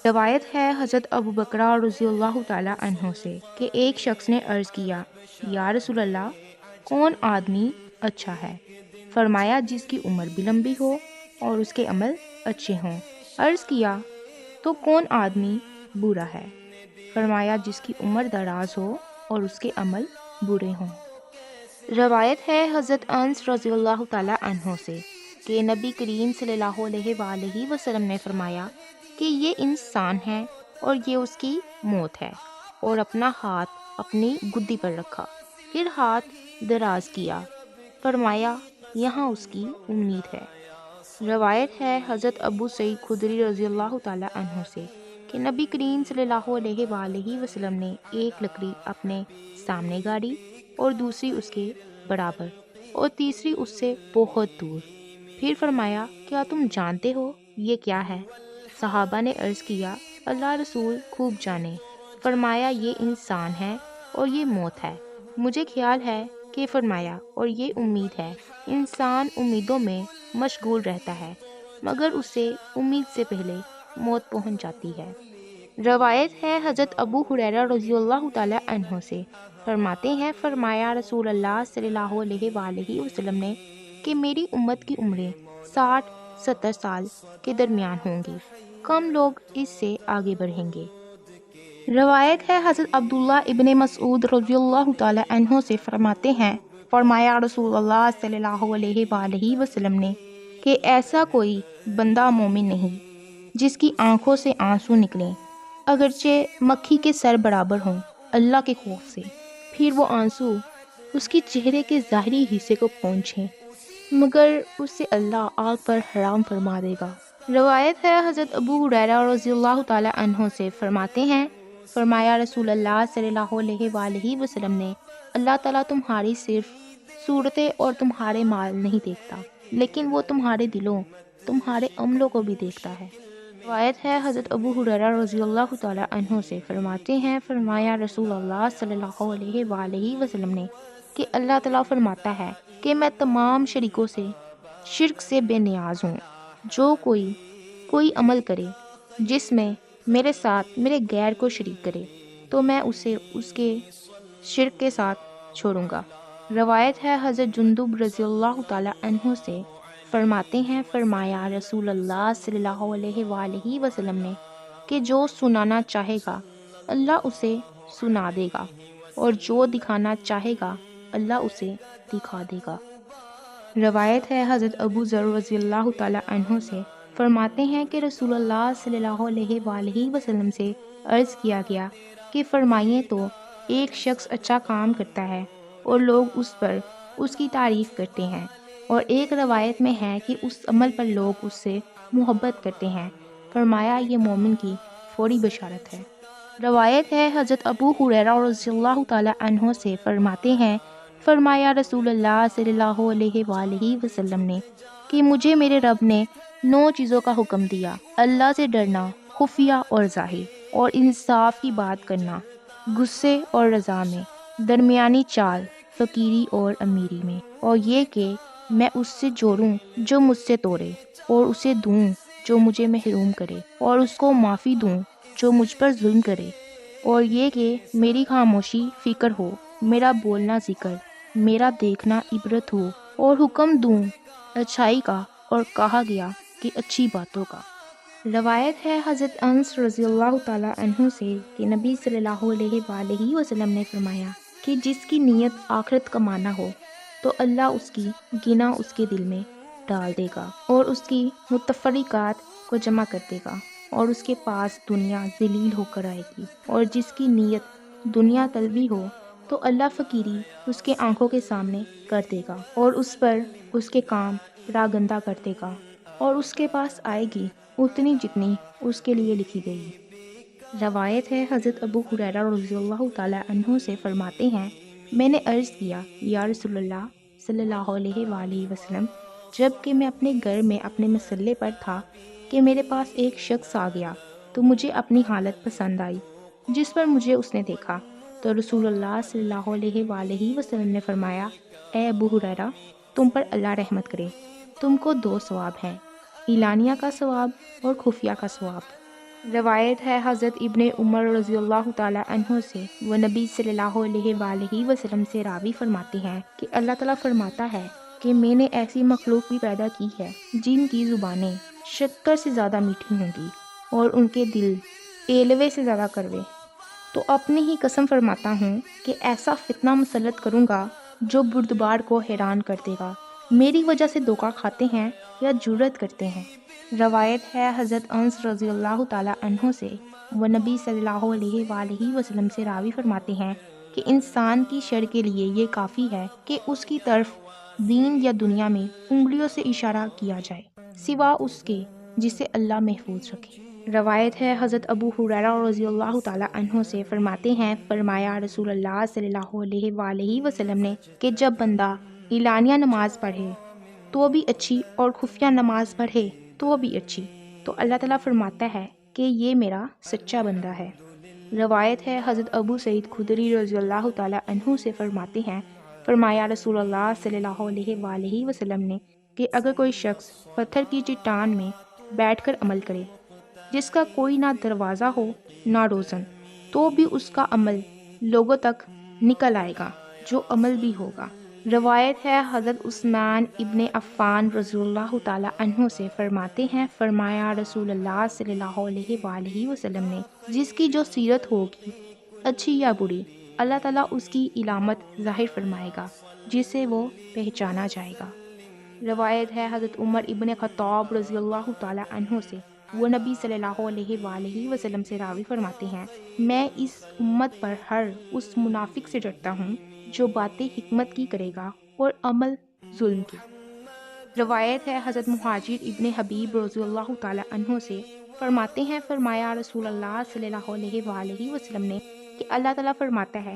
روایت ہے حضرت ابو بکرہ رضی اللہ تعالیٰ عنہ سے کہ ایک شخص نے عرض کیا یا رسول اللہ کون آدمی اچھا ہے؟ فرمایا جس کی عمر بھی لمبی ہو اور اس کے عمل اچھے ہوں۔ عرض کیا تو کون آدمی برا ہے؟ فرمایا جس کی عمر دراز ہو اور اس کے عمل برے ہوں۔ روایت ہے حضرت انس رضی اللہ تعالیٰ عنہ سے کہ نبی کریم صلی اللہ علیہ وآلہ وسلم نے فرمایا کہ یہ انسان ہے اور یہ اس کی موت ہے، اور اپنا ہاتھ اپنی گدی پر رکھا، پھر ہاتھ دراز کیا، فرمایا یہاں اس کی امید ہے۔ روایت ہے حضرت ابو سعید خدری رضی اللہ تعالیٰ عنہ سے کہ نبی کریم صلی اللہ علیہ وآلہ وسلم نے ایک لکڑی اپنے سامنے گاڑی اور دوسری اس کے برابر اور تیسری اس سے بہت دور، پھر فرمایا کیا تم جانتے ہو یہ کیا ہے؟ صحابہ نے عرض کیا اللہ رسول خوب جانے۔ فرمایا یہ انسان ہے اور یہ موت ہے۔ مجھے خیال ہے کہ فرمایا اور یہ امید ہے۔ انسان امیدوں میں مشغول رہتا ہے مگر اسے امید سے پہلے موت پہنچ جاتی ہے۔ روایت ہے حضرت ابو ہریرہ رضی اللہ تعالیٰ عنہ سے، فرماتے ہیں فرمایا رسول اللہ صلی اللہ علیہ وآلہ وسلم نے کہ میری امت کی عمریں 60-70 سال کے درمیان ہوں گی، کم لوگ اس سے آگے بڑھیں گے۔ روایت ہے حضرت عبداللہ ابن مسعود رضی اللہ تعالیٰ عنہ سے، فرماتے ہیں فرمایا رسول اللہ صلی اللہ علیہ وآلہ وسلم نے کہ ایسا کوئی بندہ مومن نہیں جس کی آنکھوں سے آنسو نکلیں اگرچہ مکھی کے سر برابر ہوں اللہ کے خوف سے، پھر وہ آنسو اس کی چہرے کے ظاہری حصے کو پہنچیں مگر اسے اللہ آگ پر حرام فرما دے گا۔ روایت ہے حضرت ابو ہریرہ رضی اللہ تعالی عنہ سے، فرماتے ہیں فرمایا رسول اللہ صلی اللہ علیہ وآلہ وسلم نے، اللہ تعالیٰ تمہاری صرف صورتیں اور تمہارے مال نہیں دیکھتا، لیکن وہ تمہارے دلوں، تمہارے عملوں کو بھی دیکھتا ہے۔ روایت ہے حضرت ابو ہریرہ رضی اللہ تعالی عنہ سے، فرماتے ہیں فرمایا رسول اللہ صلی اللہ علیہ وآلہ وسلم نے کہ اللہ تعالیٰ فرماتا ہے کہ میں تمام شریکوں سے، شرک سے بے نیاز ہوں۔ جو کوئی عمل کرے جس میں میرے ساتھ میرے غیر کو شریک کرے تو میں اسے اس کے شرک کے ساتھ چھوڑوں گا۔ روایت ہے حضرت جندب رضی اللہ تعالی عنہ سے، فرماتے ہیں فرمایا رسول اللہ صلی اللہ علیہ وآلہ وسلم نے کہ جو سنانا چاہے گا اللہ اسے سنا دے گا، اور جو دکھانا چاہے گا اللہ اسے دکھا دے گا۔ روایت ہے حضرت ابو ذر رضی اللہ تعالی عنہ سے، فرماتے ہیں کہ رسول اللہ صلی اللہ علیہ وآلہ وسلم سے عرض کیا گیا کہ فرمائیے تو ایک شخص اچھا کام کرتا ہے اور لوگ اس پر اس کی تعریف کرتے ہیں، اور ایک روایت میں ہے کہ اس عمل پر لوگ اس سے محبت کرتے ہیں، فرمایا یہ مومن کی فوری بشارت ہے۔ روایت ہے حضرت ابو ہریرہ رضی اللہ تعالی عنہ سے، فرماتے ہیں فرمایا رسول اللہ صلی اللہ علیہ وآلہ وسلم نے کہ مجھے میرے رب نے 9 چیزوں کا حکم دیا: اللہ سے ڈرنا، خفیہ اور ظاہر، اور انصاف کی بات کرنا، غصے اور رضا میں، درمیانی چال، فقیری اور امیری میں، اور یہ کہ میں اس سے جوڑوں جو مجھ سے توڑے، اور اسے دوں جو مجھے محروم کرے، اور اس کو معافی دوں جو مجھ پر ظلم کرے، اور یہ کہ میری خاموشی فکر ہو، میرا بولنا ذکر، میرا دیکھنا عبرت ہو، اور حکم دوں اچھائی کا اور کہا گیا کہ اچھی باتوں کا۔ روایت ہے حضرت انس رضی اللہ تعالی عنہ سے کہ نبی صلی اللہ علیہ وآلہ وسلم نے فرمایا کہ جس کی نیت آخرت کمانا ہو تو اللہ اس کی گنا اس کے دل میں ڈال دے گا اور اس کی متفرقات کو جمع کر دے گا، اور اس کے پاس دنیا ذلیل ہو کر آئے گی، اور جس کی نیت دنیا طلبی ہو تو اللہ فقیری اس کے آنکھوں کے سامنے کر دے گا اور اس پر اس کے کام راگندہ کر دے گا، اور اس کے پاس آئے گی اتنی جتنی اس کے لیے لکھی گئی۔ روایت ہے حضرت ابو ہریرہ رضی اللہ تعالی عنہ سے، فرماتے ہیں میں نے عرض کیا یا رسول اللہ صلی اللہ علیہ وآلہ وسلم، جب کہ میں اپنے گھر میں اپنے مسلح پر تھا کہ میرے پاس ایک شخص آ گیا تو مجھے اپنی حالت پسند آئی جس پر مجھے اس نے دیکھا، تو رسول اللہ صلی اللہ علیہ وآلہ وسلم نے فرمایا اے ابو ہریرہ، تم پر اللہ رحمت کرے، تم کو 2 ثواب ہیں، اعلانیہ کا ثواب اور خفیہ کا ثواب۔ روایت ہے حضرت ابن عمر رضی اللہ تعالی عنہ سے، وہ نبی صلی اللہ علیہ وآلہ وسلم سے راوی، فرماتے ہیں کہ اللہ تعالیٰ فرماتا ہے کہ میں نے ایسی مخلوق بھی پیدا کی ہے جن کی زبانیں شکر سے زیادہ میٹھی ہوں گی اور ان کے دل ایلوے سے زیادہ کڑوے، تو اپنی ہی قسم فرماتا ہوں کہ ایسا فتنہ مسلط کروں گا جو بردبار کو حیران کر دے گا، میری وجہ سے دھوکہ کھاتے ہیں یا جرت کرتے ہیں۔ روایت ہے حضرت انس رضی اللہ تعالی عنہ سے، وہ نبی صلی اللہ علیہ وآلہ وسلم سے راوی، فرماتے ہیں کہ انسان کی شر کے لیے یہ کافی ہے کہ اس کی طرف دین یا دنیا میں انگلیوں سے اشارہ کیا جائے، سوا اس کے جسے اللہ محفوظ رکھے۔ روایت ہے حضرت ابو ہریرہ رضی اللہ تعالی عنہ سے، فرماتے ہیں فرمایا رسول اللہ صلی اللہ علیہ وآلہ وسلم نے کہ جب بندہ اعلانیہ نماز پڑھے تو بھی اچھی اور خفیہ نماز پڑھے تو بھی اچھی، تو اللہ تعالیٰ فرماتا ہے کہ یہ میرا سچا بندہ ہے۔ روایت ہے حضرت ابو سعید خدری رضی اللہ تعالی عنہ سے، فرماتے ہیں فرمایا رسول اللہ صلی اللہ علیہ وآلہ وسلم نے کہ اگر کوئی شخص پتھر کی چٹان میں بیٹھ کر عمل کرے جس کا کوئی نہ دروازہ ہو نہ روزن، تو بھی اس کا عمل لوگوں تک نکل آئے گا جو عمل بھی ہوگا۔ روایت ہے حضرت عثمان ابن عفان رضی اللہ تعالی عنہ سے، فرماتے ہیں فرمایا رسول اللہ صلی اللہ علیہ وآلہ وسلم نے جس کی جو سیرت ہوگی اچھی یا بری، اللہ تعالیٰ اس کی علامت ظاہر فرمائے گا جسے وہ پہچانا جائے گا۔ روایت ہے حضرت عمر ابن خطاب رضی اللہ تعالی عنہ سے، وہ نبی صلی اللہ علیہ وآلہ وسلم سے راوی، فرماتے ہیں میں اس امت پر ہر اس منافق سے ڈرتا ہوں جو باتیں حکمت کی کرے گا اور عمل ظلم کی۔ روایت ہے حضرت مہاجر ابن حبیب رضی اللہ تعالی عنہ سے، فرماتے ہیں فرمایا رسول اللہ صلی اللہ علیہ وآلہ وسلم نے کہ اللہ تعالیٰ فرماتا ہے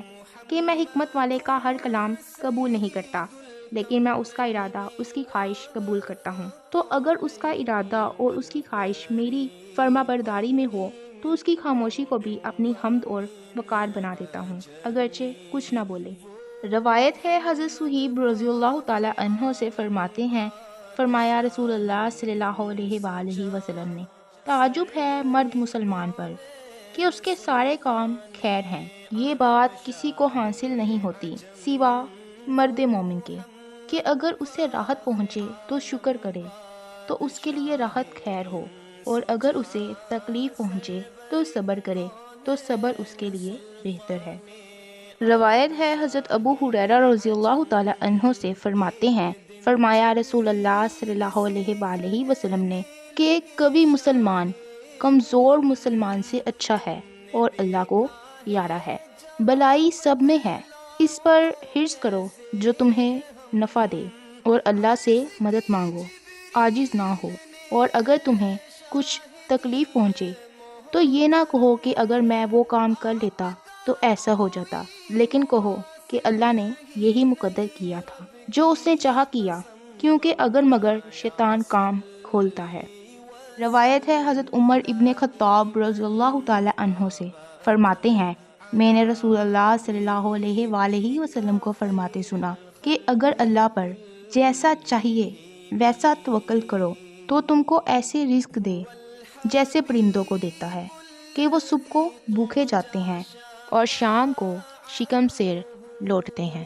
کہ میں حکمت والے کا ہر کلام قبول نہیں کرتا، لیکن میں اس کا ارادہ، اس کی خواہش قبول کرتا ہوں۔ تو اگر اس کا ارادہ اور اس کی خواہش میری فرما برداری میں ہو تو اس کی خاموشی کو بھی اپنی حمد اور وقار بنا دیتا ہوں، اگرچہ کچھ نہ بولے۔ روایت ہے حضرت صہیب رضی اللہ تعالی عنہ سے، فرماتے ہیں فرمایا رسول اللہ صلی اللہ علیہ وآلہ وسلم نے، تعجب ہے مرد مسلمان پر کہ اس کے سارے کام خیر ہیں، یہ بات کسی کو حاصل نہیں ہوتی سوا مرد مومن کے، کہ اگر اسے راحت پہنچے تو شکر کرے تو اس کے لیے راحت خیر ہو، اور اگر اسے تکلیف پہنچے تو صبر کرے تو صبر اس کے لیے بہتر ہے۔ روایت ہے حضرت ابو ہریرہ رضی اللہ تعالی عنہ سے، فرماتے ہیں فرمایا رسول اللہ صلی اللہ علیہ وآلہ وسلم نے کہ ایک قوی مسلمان کمزور مسلمان سے اچھا ہے اور اللہ کو پیارا ہے۔ بلائی سب میں ہے، اس پر حرص کرو جو تمہیں نفع دے، اور اللہ سے مدد مانگو، عاجز نہ ہو، اور اگر تمہیں کچھ تکلیف پہنچے تو یہ نہ کہو کہ اگر میں وہ کام کر لیتا تو ایسا ہو جاتا، لیکن کہو کہ اللہ نے یہی مقدر کیا تھا، جو اس نے چاہا کیا، کیونکہ اگر مگر شیطان کام کھولتا ہے۔ روایت ہے حضرت عمر ابن خطاب رضی اللہ تعالی عنہ سے، فرماتے ہیں میں نے رسول اللہ صلی اللہ علیہ وآلہ وسلم کو فرماتے سنا کہ اگر اللہ پر جیسا چاہیے ویسا توکل کرو تو تم کو ایسے رزق دے جیسے پرندوں کو دیتا ہے، کہ وہ صبح کو بھوکے جاتے ہیں اور شام کو شکم سیر لوٹتے ہیں۔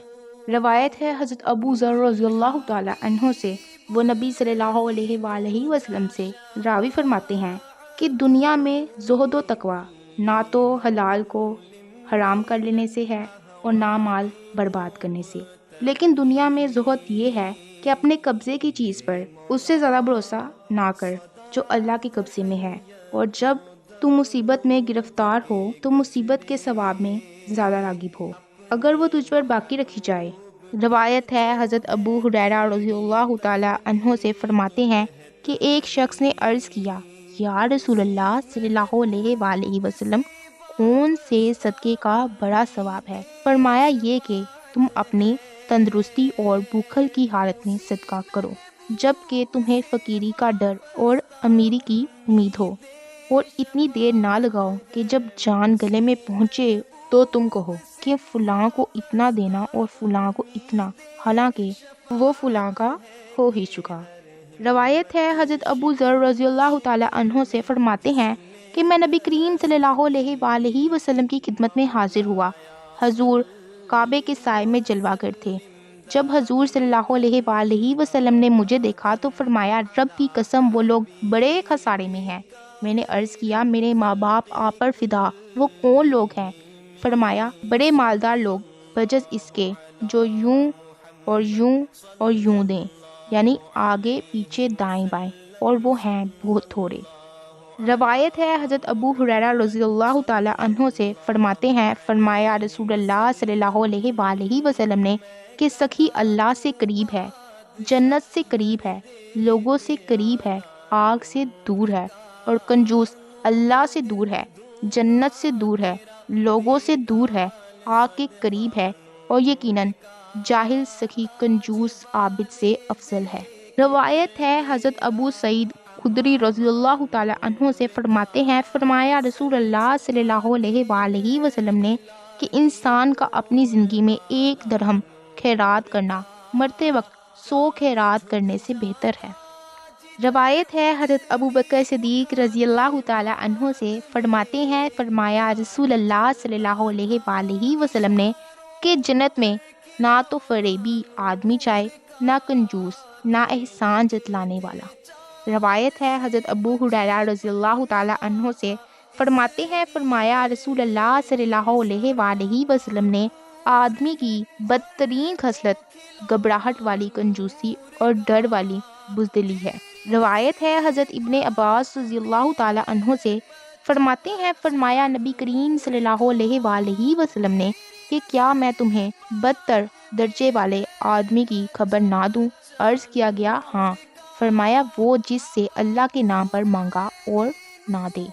روایت ہے حضرت ابو ذر رضی اللہ تعالی عنہ سے، وہ نبی صلی اللہ علیہ وآلہ وسلم سے راوی، فرماتے ہیں کہ دنیا میں زہد و تقوی نہ تو حلال کو حرام کر لینے سے ہے اور نہ مال برباد کرنے سے، لیکن دنیا میں زہد یہ ہے کہ اپنے قبضے کی چیز پر اس سے زیادہ بھروسہ نہ کر جو اللہ کے قبضے میں ہے، اور جب تم مصیبت میں گرفتار ہو تو مصیبت کے ثواب میں زیادہ راغب ہو اگر وہ تجھ پر باقی رکھی جائے۔ روایت ہے حضرت ابو ہریرہ رضی اللہ تعالی عنہ سے، فرماتے ہیں کہ ایک شخص نے عرض کیا یا رسول اللہ صلی اللہ علیہ وآلہ وسلم، کون سے صدقے کا بڑا ثواب ہے؟ فرمایا یہ کہ تم اپنی تندرستی اور بھوکل کی حالت میں صدقہ کرو جب کہ تمہیں فقیری کا ڈر اور امیری کی امید ہو، اور اتنی دیر نہ لگاؤ کہ جب جان گلے میں پہنچے تو تم کہو کہ فلاں کو اتنا دینا اور فلاں کو اتنا، حالانکہ وہ فلاں کا ہو ہی چکا۔ روایت ہے حضرت ابو ذر رضی اللہ تعالی عنہ سے، فرماتے ہیں کہ میں نبی کریم صلی اللہ علیہ وآلہ وسلم کی خدمت میں حاضر ہوا، حضور کعبے کے سائے میں جلوہ گر تھے۔ جب حضور صلی اللہ علیہ وآلہ وسلم نے مجھے دیکھا تو فرمایا رب کی قسم وہ لوگ بڑے خسارے میں ہیں۔ میں نے عرض کیا میرے ماں باپ آپ پر فدا، وہ کون لوگ ہیں؟ فرمایا بڑے مالدار لوگ بجز اس کے جو یوں اور یوں اور یوں دیں، یعنی آگے پیچھے دائیں بائیں، اور وہ ہیں بہت تھوڑے۔ روایت ہے حضرت ابو ہریرہ رضی اللہ تعالی عنہ سے، فرماتے ہیں فرمایا رسول اللہ صلی اللہ علیہ وآلہ وسلم نے کہ سخی اللہ سے قریب ہے، جنت سے قریب ہے، لوگوں سے قریب ہے، آگ سے دور ہے، اور کنجوس اللہ سے دور ہے، جنت سے دور ہے، لوگوں سے دور ہے، آگ کے قریب ہے، اور یقیناً جاہل سخی کنجوس عابد سے افضل ہے۔ روایت ہے حضرت ابو سعید خدری رضی اللہ تعالی عنہ سے، فرماتے ہیں فرمایا رسول اللہ صلی اللہ علیہ وآلہ وسلم نے کہ انسان کا اپنی زندگی میں 1 درہم خیرات کرنا مرتے وقت 100 خیرات کرنے سے بہتر ہے۔ روایت ہے حضرت ابو بکر صدیق رضی اللہ تعالی عنہ سے، فرماتے ہیں فرمایا رسول اللہ صلی اللہ علیہ وآلہ وسلم نے کہ جنت میں نہ تو فریبی آدمی جائے، نہ کنجوس، نہ احسان جتلانے والا۔ روایت ہے حضرت ابو ہریرہ رضی اللہ تعالی عنہ سے، فرماتے ہیں فرمایا رسول اللہ صلی اللہ علیہ وآلہ وسلم نے آدمی کی بدترین خصلت گھبراہٹ والی کنجوسی اور ڈر والی بزدلی ہے۔ روایت ہے حضرت ابن عباس رضی اللہ تعالی عنہ سے، فرماتے ہیں فرمایا نبی کریم صلی اللہ علیہ وآلہ وسلم نے کہ کیا میں تمہیں بدتر درجے والے آدمی کی خبر نہ دوں؟ عرض کیا گیا ہاں۔ فرمایا وہ جس سے اللہ کے نام پر مانگا اور نہ دے۔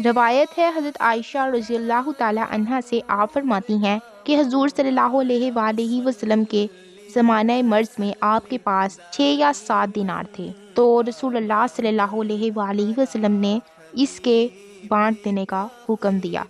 روایت ہے حضرت عائشہ رضی اللہ تعالی عنہا سے، آپ فرماتی ہیں کہ حضور صلی اللہ علیہ وآلہ وسلم کے زمانہ مرض میں آپ کے پاس 6 یا 7 دینار تھے، تو رسول اللہ صلی اللہ علیہ وآلہ وسلم نے اس کے بانٹ دینے کا حکم دیا،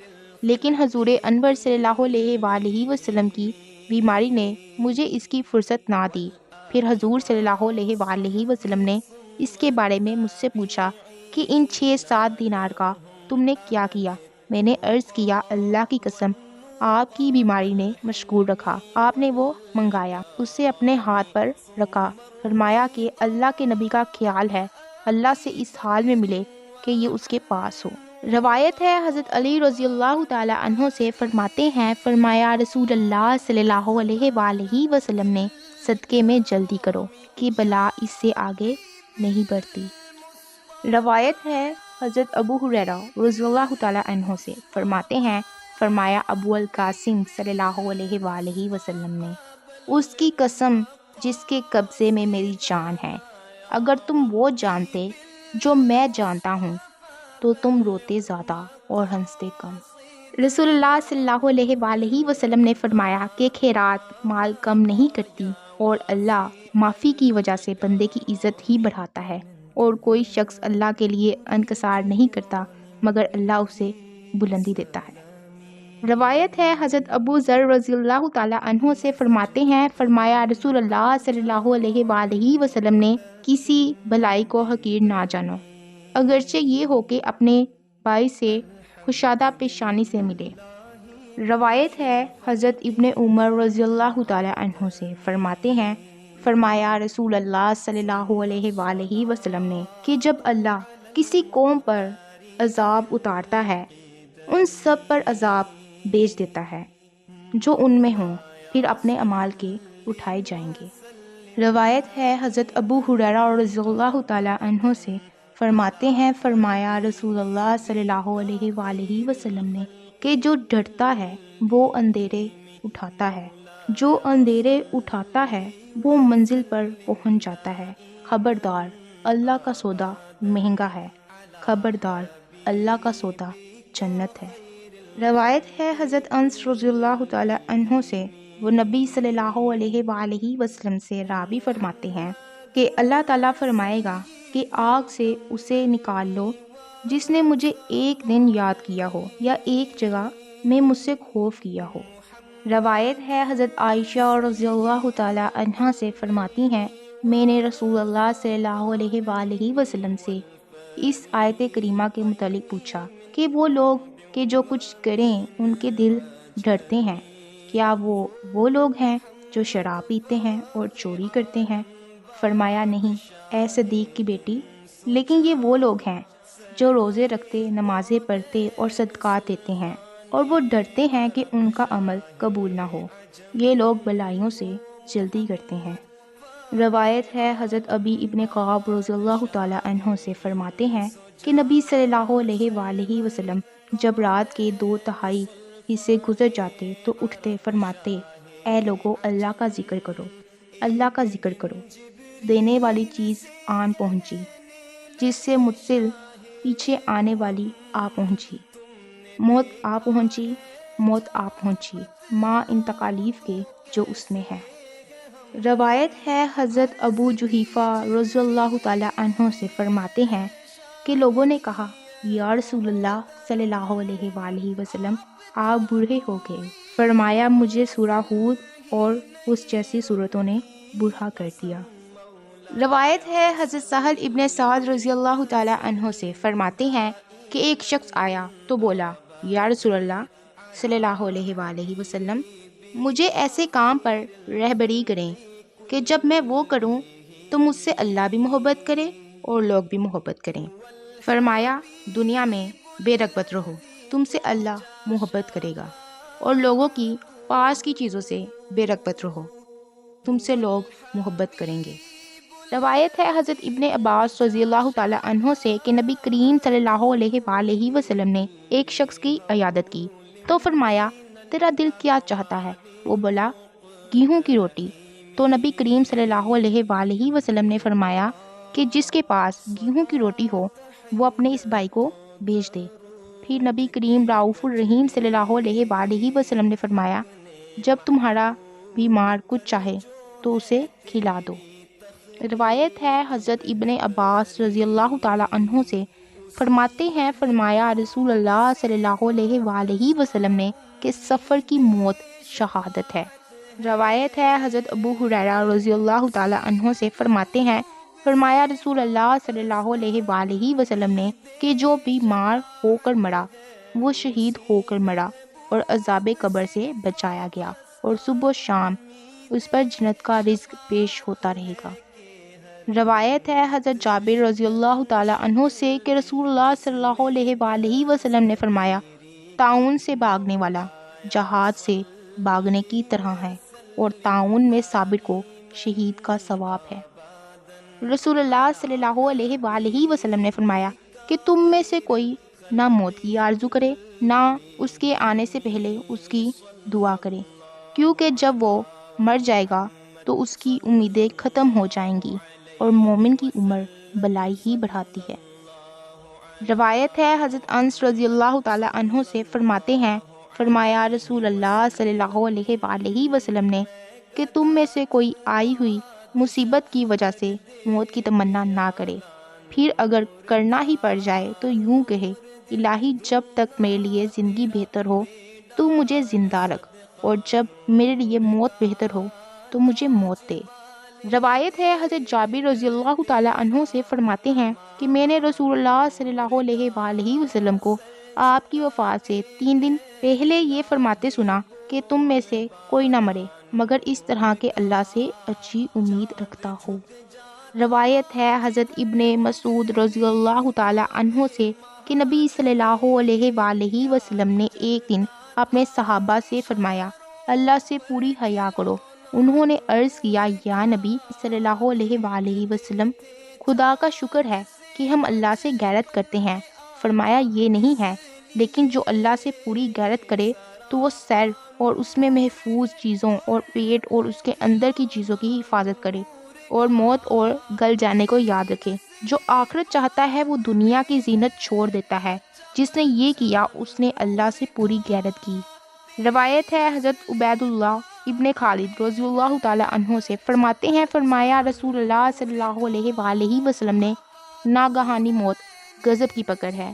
لیکن حضور انور صلی اللہ علیہ وآلہ وسلم کی بیماری نے مجھے اس کی فرصت نہ دی۔ پھر حضور صلی اللہ علیہ وآلہ وسلم نے اس کے بارے میں مجھ سے پوچھا کہ ان 6-7 دینار کا تم نے کیا کیا؟ میں نے عرض کیا اللہ کی قسم آپ کی بیماری نے مشغول رکھا۔ آپ نے وہ منگایا، اسے اپنے ہاتھ پر رکھا، فرمایا کہ اللہ کے نبی کا خیال ہے اللہ سے اس حال میں ملے کہ یہ اس کے پاس ہو۔ روایت ہے حضرت علی رضی اللہ تعالی عنہ سے، فرماتے ہیں فرمایا رسول اللہ صلی اللہ علیہ وآلہ وسلم نے صدقے میں جلدی کرو کہ بلا اس سے آگے نہیں بڑھتی۔ روایت ہے حضرت ابو ہریرہ رضی اللہ تعالی عنہ سے، فرماتے ہیں فرمایا ابو القاسم صلی اللہ علیہ وآلہ وسلم نے، اس کی قسم جس کے قبضے میں میری جان ہے، اگر تم وہ جانتے جو میں جانتا ہوں تو تم روتے زیادہ اور ہنستے کم۔ رسول اللہ صلی اللہ علیہ وآلہ وسلم نے فرمایا کہ خیرات مال کم نہیں کرتی، اور اللہ معافی کی وجہ سے بندے کی عزت ہی بڑھاتا ہے، اور کوئی شخص اللہ کے لیے انکسار نہیں کرتا مگر اللہ اسے بلندی دیتا ہے۔ روایت ہے حضرت ابو ذر رضی اللہ تعالی عنہ سے، فرماتے ہیں فرمایا رسول اللہ صلی اللہ علیہ وآلہ وسلم نے کسی بھلائی کو حقیر نہ جانو، اگرچہ یہ ہو کہ اپنے بھائی سے کشادہ پیشانی سے ملے۔ روایت ہے حضرت ابن عمر رضی اللہ تعالی عنہ سے، فرماتے ہیں فرمایا رسول اللہ صلی اللہ علیہ وآلہ وسلم نے کہ جب اللہ کسی قوم پر عذاب اتارتا ہے ان سب پر عذاب بھیج دیتا ہے جو ان میں ہوں، پھر اپنے اعمال کے اٹھائے جائیں گے۔ روایت ہے حضرت ابو ہریرہ رضی اللہ تعالی عنہ سے، فرماتے ہیں فرمایا رسول اللہ صلی اللہ علیہ وآلہ وسلم نے کہ جو ڈرتا ہے وہ اندھیرے اٹھاتا ہے، جو اندھیرے اٹھاتا ہے وہ منزل پر پہنچ جاتا ہے۔ خبردار اللہ کا سودا مہنگا ہے، خبردار اللہ کا سودا جنت ہے۔ روایت ہے حضرت انس رضی اللہ تعالی عنہ سے، وہ نبی صلی اللہ علیہ وآلہ وسلم سے راوی فرماتے ہیں کہ اللہ تعالیٰ فرمائے گا کہ آگ سے اسے نکال لو جس نے مجھے ایک دن یاد کیا ہو یا ایک جگہ میں مجھ سے خوف کیا ہو۔ روایت ہے حضرت عائشہ رضی اللہ تعالی عنہا سے، فرماتی ہیں میں نے رسول اللہ صلی اللہ علیہ وآلہ وسلم سے اس آیت کریمہ کے متعلق پوچھا کہ وہ لوگ کہ جو کچھ کریں ان کے دل ڈرتے ہیں، کیا وہ لوگ ہیں جو شراب پیتے ہیں اور چوری کرتے ہیں؟ فرمایا نہیں اے صدیق کی بیٹی، لیکن یہ وہ لوگ ہیں جو روزے رکھتے، نمازیں پڑھتے اور صدقات دیتے ہیں، اور وہ ڈرتے ہیں کہ ان کا عمل قبول نہ ہو، یہ لوگ بلائیوں سے جلدی کرتے ہیں۔ روایت ہے حضرت ابی ابن قعب رضی اللہ تعالی عنہ سے، فرماتے ہیں کہ نبی صلی اللہ علیہ وآلہ وسلم جب رات کے 2/3 حصے گزر جاتے تو اٹھتے، فرماتے اے لوگو اللہ کا ذکر کرو، اللہ کا ذکر کرو، دینے والی چیز آن پہنچی، جس سے متصل پیچھے آنے والی آ پہنچی، موت آ پہنچی، موت آ پہنچی، ماں ان تکالیف کے جو اس میں ہے۔ روایت ہے حضرت ابو جحیفہ رضی اللہ تعالی عنہ سے، فرماتے ہیں کہ لوگوں نے کہا یا رسول اللہ صلی اللہ علیہ وآلہ وسلم آپ بوڑھے ہو گئے۔ فرمایا مجھے سورہ ہود اور اس جیسی صورتوں نے بوڑھا کر دیا۔ روایت ہے حضرت سہل ابن سعد رضی اللہ تعالی عنہ سے، فرماتے ہیں کہ ایک شخص آیا تو بولا یا رسول اللہ صلی اللہ علیہ وآلہ وسلم مجھے ایسے کام پر رہبری کریں کہ جب میں وہ کروں تو مجھ سے اللہ بھی محبت کرے اور لوگ بھی محبت کریں۔ فرمایا دنیا میں بے رغبت رہو، تم سے اللہ محبت کرے گا، اور لوگوں کی پاس کی چیزوں سے بے رغبت رہو، تم سے لوگ محبت کریں گے۔ روایت ہے حضرت ابن عباس رضی اللہ تعالی عنہ سے کہ نبی کریم صلی اللہ علیہ وآلہ وسلم نے ایک شخص کی عیادت کی تو فرمایا تیرا دل کیا چاہتا ہے؟ وہ بولا گیہوں کی روٹی۔ تو نبی کریم صلی اللہ علیہ وآلہ وسلم نے فرمایا کہ جس کے پاس گیہوں کی روٹی ہو وہ اپنے اس بھائی کو بھیج دے۔ پھر نبی کریم رؤوف الرحیم صلی اللہ علیہ وآلہ وسلم نے فرمایا جب تمہارا بیمار کچھ چاہے تو اسے کھلا دو۔ روایت ہے حضرت ابن عباس رضی اللہ تعالی عنہ سے، فرماتے ہیں فرمایا رسول اللہ صلی اللہ علیہ وآلہ وسلم نے کہ سفر کی موت شہادت ہے۔ روایت ہے حضرت ابو ہریرہ رضی اللہ تعالی عنہ سے، فرماتے ہیں فرمایا رسول اللہ صلی اللہ علیہ وآلہ وسلم نے کہ جو بیمار ہو کر مرا وہ شہید ہو کر مرا اور عذاب قبر سے بچایا گیا، اور صبح و شام اس پر جنت کا رزق پیش ہوتا رہے گا۔ روایت ہے حضرت جابر رضی اللہ تعالی عنہ سے کہ رسول اللہ صلی اللہ علیہ وآلہ وسلم نے فرمایا طاعون سے بھاگنے والا جہاد سے بھاگنے کی طرح ہے، اور طاعون میں صابر کو شہید کا ثواب ہے۔ رسول اللہ صلی اللہ علیہ وآلہ وسلم نے فرمایا کہ تم میں سے کوئی نہ موت کی آرزو کرے نہ اس کے آنے سے پہلے اس کی دعا کرے، کیونکہ جب وہ مر جائے گا تو اس کی امیدیں ختم ہو جائیں گی، اور مومن کی عمر بلائی ہی بڑھاتی ہے۔ روایت ہے حضرت انس رضی اللہ تعالی عنہ سے، فرماتے ہیں فرمایا رسول اللہ صلی اللہ علیہ وآلہ وسلم نے کہ تم میں سے کوئی آئی ہوئی مصیبت کی وجہ سے موت کی تمنا نہ کرے، پھر اگر کرنا ہی پڑ جائے تو یوں کہے الہی جب تک میرے لیے زندگی بہتر ہو تو مجھے زندہ رکھ، اور جب میرے لیے موت بہتر ہو تو مجھے موت دے۔ روایت ہے حضرت جابر رضی اللہ تعالی عنہ سے، فرماتے ہیں کہ میں نے رسول اللہ صلی اللہ علیہ وآلہ وسلم کو آپ کی وفات سے 3 دن پہلے یہ فرماتے سنا کہ تم میں سے کوئی نہ مرے مگر اس طرح کے اللہ سے اچھی امید رکھتا ہو۔ روایت ہے حضرت ابن مسعود رضی اللہ تعالی عنہ سے کہ نبی صلی اللہ علیہ وآلہ وسلم نے ایک دن اپنے صحابہ سے فرمایا اللہ سے پوری حیا کرو۔ انہوں نے عرض کیا یا نبی صلی اللہ علیہ وآلہ وسلم خدا کا شکر ہے کہ ہم اللہ سے غیرت کرتے ہیں۔ فرمایا یہ نہیں ہے، لیکن جو اللہ سے پوری غیرت کرے تو وہ سر اور اس میں محفوظ چیزوں اور پیٹ اور اس کے اندر کی چیزوں کی حفاظت کرے، اور موت اور گل جانے کو یاد رکھے۔ جو آخرت چاہتا ہے وہ دنیا کی زینت چھوڑ دیتا ہے، جس نے یہ کیا اس نے اللہ سے پوری غیرت کی۔ روایت ہے حضرت عبید اللہ ابن خالد رضی اللہ تعالی عنہ سے، فرماتے ہیں فرمایا رسول اللہ صلی اللہ علیہ وآلہ وسلم نے ناگہانی موت غضب کی پکڑ ہے۔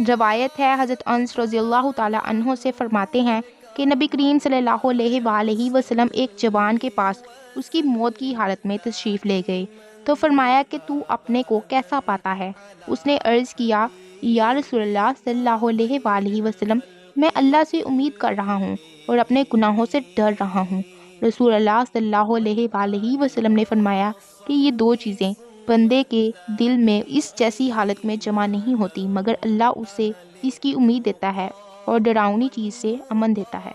روایت ہے حضرت انس رضی اللہ تعالی عنہ سے، فرماتے ہیں کہ نبی کریم صلی اللہ علیہ وآلہ وسلم ایک جوان کے پاس اس کی موت کی حالت میں تشریف لے گئے تو فرمایا کہ تو اپنے کو کیسا پاتا ہے؟ اس نے عرض کیا یا رسول اللہ صلی اللہ علیہ وآلہ وسلم میں اللہ سے امید کر رہا ہوں اور اپنے گناہوں سے ڈر رہا ہوں۔ رسول اللہ صلی اللہ علیہ وآلہ وسلم نے فرمایا کہ یہ 2 چیزیں بندے کے دل میں اس جیسی حالت میں جمع نہیں ہوتی مگر اللہ اسے اس کی امید دیتا ہے اور ڈراؤنی چیز سے امن دیتا ہے۔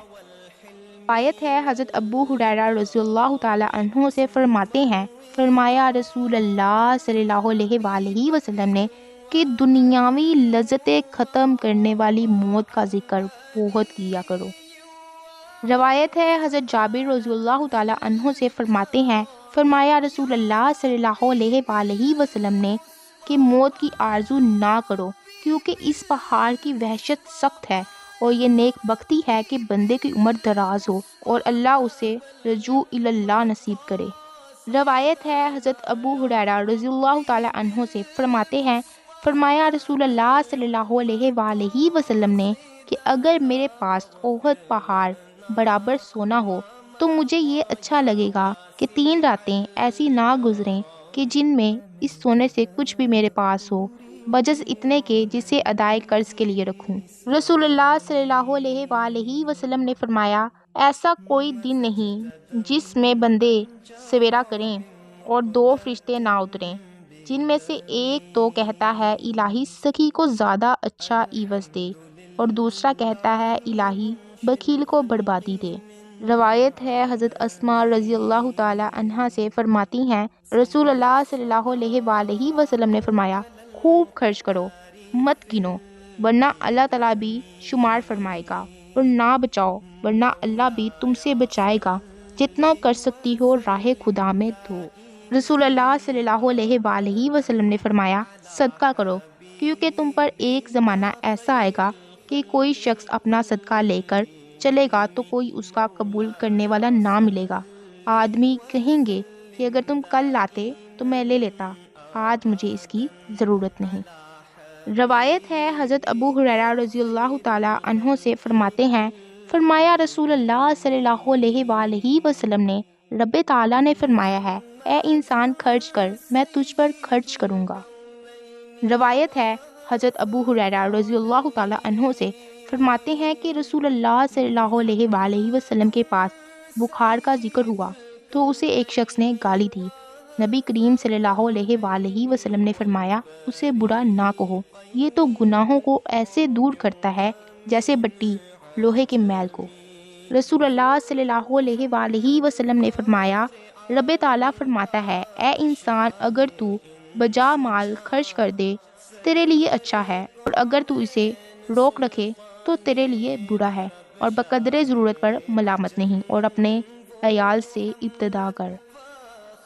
آیت ہے حضرت ابو ہریرہ رضی اللہ تعالی عنہ سے، فرماتے ہیں فرمایا رسول اللہ صلی اللہ علیہ وآلہ وسلم نے کہ دنیاوی لذتیں ختم کرنے والی موت کا ذکر بہت کیا کرو۔ روایت ہے حضرت جابر رضی اللہ تعالی عنہ سے، فرماتے ہیں فرمایا رسول اللہ صلی اللہ علیہ وآلہ وسلم نے کہ موت کی آرزو نہ کرو، کیونکہ اس پہاڑ کی وحشت سخت ہے، اور یہ نیک بختی ہے کہ بندے کی عمر دراز ہو اور اللہ اسے رجوع اللہ نصیب کرے۔ روایت ہے حضرت ابو ہریرہ رضی اللہ تعالی عنہ سے، فرماتے ہیں فرمایا رسول اللہ صلی اللہ علیہ وآلہ وسلم نے کہ اگر میرے پاس احد پہاڑ برابر سونا ہو تو مجھے یہ اچھا لگے گا کہ 3 راتیں ایسی نہ گزریں کہ جن میں اس سونے سے کچھ بھی میرے پاس ہو بجز اتنے کے جسے ادائے قرض کے لیے رکھوں۔ رسول اللہ صلی اللہ علیہ وآلہ وسلم نے فرمایا ایسا کوئی دن نہیں جس میں بندے سویرا کریں اور 2 فرشتے نہ اتریں، جن میں سے ایک تو کہتا ہے الہی سخی کو زیادہ اچھا عوض دے، اور دوسرا کہتا ہے الہی بخیل کو بربادی دے۔ روایت ہے حضرت اسماء رضی اللہ تعالی عنہا سے، فرماتی ہیں رسول اللہ صلی اللہ علیہ وآلہ وسلم نے فرمایا خوب خرچ کرو، مت گنو ورنہ اللہ تعالیٰ بھی شمار فرمائے گا، اور نہ بچاؤ ورنہ اللہ بھی تم سے بچائے گا۔ جتنا کر سکتی ہو راہ خدا میں دو۔ رسول اللہ صلی اللہ علیہ وآلہ وسلم نے فرمایا صدقہ کرو، کیونکہ تم پر ایک زمانہ ایسا آئے گا کہ کوئی شخص اپنا صدقہ لے کر چلے گا تو کوئی اس کا قبول کرنے والا نہ ملے گا۔ آدمی کہیں گے کہ اگر تم کل لاتے تو میں لے لیتا، آج مجھے اس کی ضرورت نہیں۔ روایت ہے حضرت ابو ہریرہ رضی اللہ تعالیٰ عنہ سے فرماتے ہیں، فرمایا رسول اللہ صلی اللہ علیہ وآلہ وسلم نے، رب تعالیٰ نے فرمایا ہے، اے انسان خرچ کر، میں تجھ پر خرچ کروں گا۔ روایت ہے حضرت ابو ہریرہ رضی اللہ تعالیٰ عنہ سے فرماتے ہیں کہ رسول اللہ صلی اللہ علیہ وآلہ وسلم کے پاس بخار کا ذکر ہوا تو اسے ایک شخص نے گالی دی۔ نبی کریم صلی اللہ علیہ وآلہ وسلم نے فرمایا اسے برا نہ کہو، یہ تو گناہوں کو ایسے دور کرتا ہے جیسے بٹی لوہے کے میل کو۔ رسول اللہ صلی اللہ علیہ وآلہ وسلم نے فرمایا، رب تعالیٰ فرماتا ہے، اے انسان اگر تو بجا مال خرچ کر دے تیرے لیے اچھا ہے، اور اگر تو اسے روک رکھے تو تیرے لیے برا ہے، اور بقدر ضرورت پر ملامت نہیں، اور اپنے عیال سے ابتدا کر۔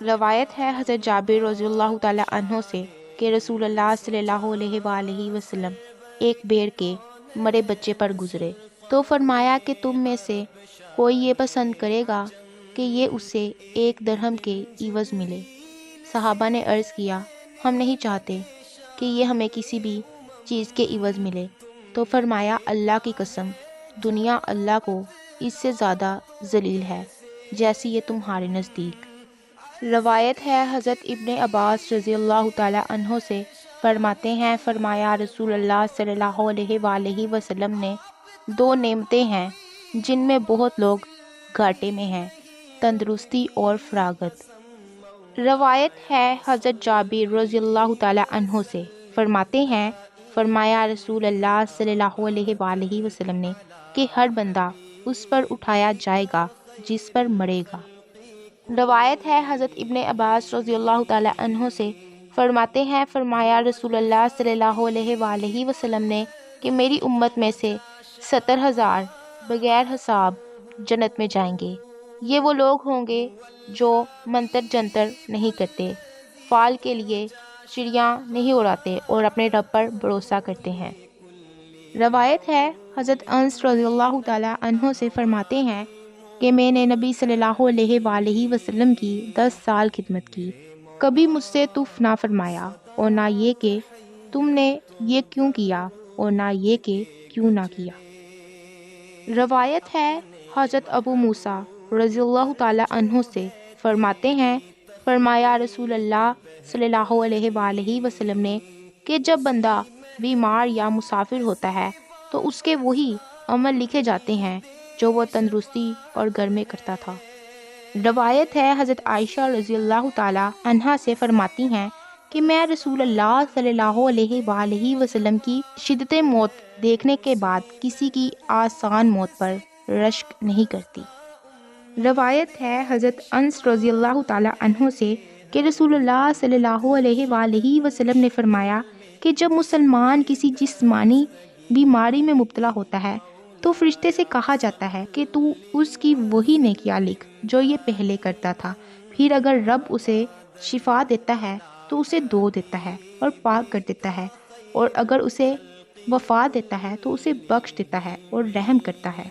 روایت ہے حضرت جابر رضی اللہ تعالیٰ عنہ سے کہ رسول اللہ صلی اللہ علیہ وآلہ وسلم ایک بھیڑ کے مرے بچے پر گزرے تو فرمایا کہ تم میں سے کوئی یہ پسند کرے گا کہ یہ اسے 1 درہم کے عوض ملے؟ صحابہ نے عرض کیا، ہم نہیں چاہتے کہ یہ ہمیں کسی بھی چیز کے عوض ملے۔ تو فرمایا، اللہ کی قسم، دنیا اللہ کو اس سے زیادہ ذلیل ہے جیسی یہ تمہارے نزدیک۔ روایت ہے حضرت ابن عباس رضی اللہ تعالیٰ عنہ سے فرماتے ہیں، فرمایا رسول اللہ صلی اللہ علیہ وآلہ وسلم نے 2 نعمتیں ہیں جن میں بہت لوگ گھاٹے میں ہیں، تندرستی اور فراغت۔ روایت ہے حضرت جابر رضی اللہ تعالیٰ عنہ سے فرماتے ہیں، فرمایا رسول اللہ صلی اللہ علیہ وآلہ وسلم نے کہ ہر بندہ اس پر اٹھایا جائے گا جس پر مرے گا۔ روایت ہے حضرت ابن عباس رضی اللہ تعالیٰ عنہ سے فرماتے ہیں، فرمایا رسول اللہ صلی اللہ علیہ وآلہ وسلم نے کہ میری امت میں سے 70,000 بغیر حساب جنت میں جائیں گے۔ یہ وہ لوگ ہوں گے جو منتر جنتر نہیں کرتے، فال کے لیے چڑیاں نہیں اڑاتے، اور اپنے رب پر بھروسہ کرتے ہیں۔ روایت ہے حضرت انس رضی اللہ تعالیٰ عنہ سے فرماتے ہیں کہ میں نے نبی صلی اللہ علیہ وآلہ وسلم کی 10 سال خدمت کی، کبھی مجھ سے تف نہ فرمایا، اور نہ یہ کہ تم نے یہ کیوں کیا، اور نہ یہ کہ کیوں نہ کیا۔ روایت ہے حضرت ابو موسیٰ رضی اللہ تعالیٰ عنہ سے فرماتے ہیں، فرمایا رسول اللہ صلی اللہ علیہ وآلہ وسلم نے کہ جب بندہ بیمار یا مسافر ہوتا ہے تو اس کے وہی عمل لکھے جاتے ہیں جو وہ تندرستی اور گھر میں کرتا تھا۔ روایت ہے حضرت عائشہ رضی اللہ تعالیٰ عنہا سے فرماتی ہیں کہ میں رسول اللہ صلی اللہ علیہ وآلہ وسلم کی شدت موت دیکھنے کے بعد کسی کی آسان موت پر رشک نہیں کرتی۔ روایت ہے حضرت انس رضی اللہ تعالیٰ عنہ سے کہ رسول اللہ صلی اللہ علیہ وآلہ وسلم نے فرمایا کہ جب مسلمان کسی جسمانی بیماری میں مبتلا ہوتا ہے تو فرشتے سے کہا جاتا ہے کہ تو اس کی وہی نیکیاں لکھ جو یہ پہلے کرتا تھا، پھر اگر رب اسے شفا دیتا ہے تو اسے دھو دیتا ہے اور پاک کر دیتا ہے، اور اگر اسے وفات دیتا ہے تو اسے بخش دیتا ہے اور رحم کرتا ہے۔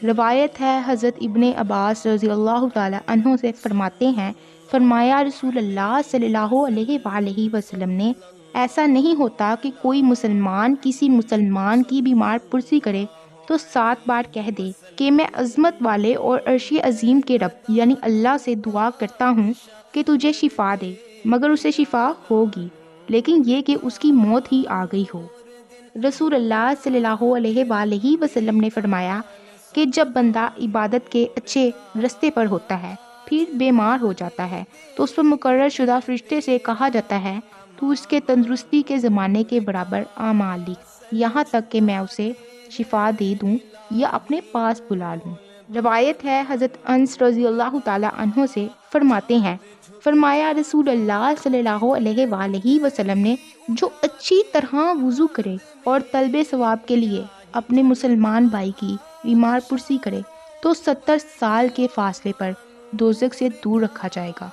روایت ہے حضرت ابن عباس رضی اللہ تعالیٰ عنہ سے فرماتے ہیں، فرمایا رسول اللہ صلی اللہ علیہ وآلہ وسلم نے، ایسا نہیں ہوتا کہ کوئی مسلمان کسی مسلمان کی بیمار پرسی کرے تو 7 بار کہہ دے کہ میں عظمت والے اور عرش عظیم کے رب یعنی اللہ سے دعا کرتا ہوں کہ تجھے شفا دے، مگر اسے شفا ہوگی، لیکن یہ کہ اس کی موت ہی آ گئی ہو۔ رسول اللہ صلی اللہ علیہ وآلہ وسلم نے فرمایا کہ جب بندہ عبادت کے اچھے رستے پر ہوتا ہے پھر بیمار ہو جاتا ہے تو اس پر مقرر شدہ فرشتے سے کہا جاتا ہے تو اس کے تندرستی کے زمانے کے برابر اعمال لکھ، یہاں تک کہ میں اسے شفا دے دوں یا اپنے پاس بلا لوں۔ روایت ہے حضرت انس رضی اللہ تعالیٰ عنہ سے فرماتے ہیں، فرمایا رسول اللہ صلی اللہ علیہ وآلہ وسلم نے جو اچھی طرح وضو کرے اور طلب ثواب کے لیے اپنے مسلمان بھائی کی بیمار پرسی کرے تو 70 سال کے فاصلے پر دوزخ سے دور رکھا جائے گا۔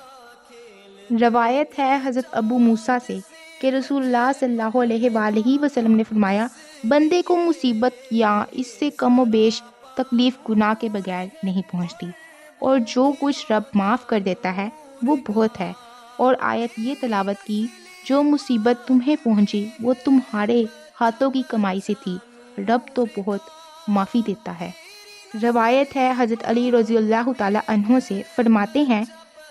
روایت ہے حضرت ابو موسیٰ سے کہ رسول اللہ صلی اللہ علیہ وآلہ وسلم نے فرمایا، بندے کو مصیبت یا اس سے کم و بیش تکلیف گناہ کے بغیر نہیں پہنچتی، اور جو کچھ رب معاف کر دیتا ہے وہ بہت ہے۔ اور آیت یہ تلاوت کی، جو مصیبت تمہیں پہنچی وہ تمہارے ہاتھوں کی کمائی سے تھی، رب تو بہت معافی دیتا ہے۔ روایت ہے حضرت علی رضی اللہ تعالی عنہ سے، فرماتے ہیں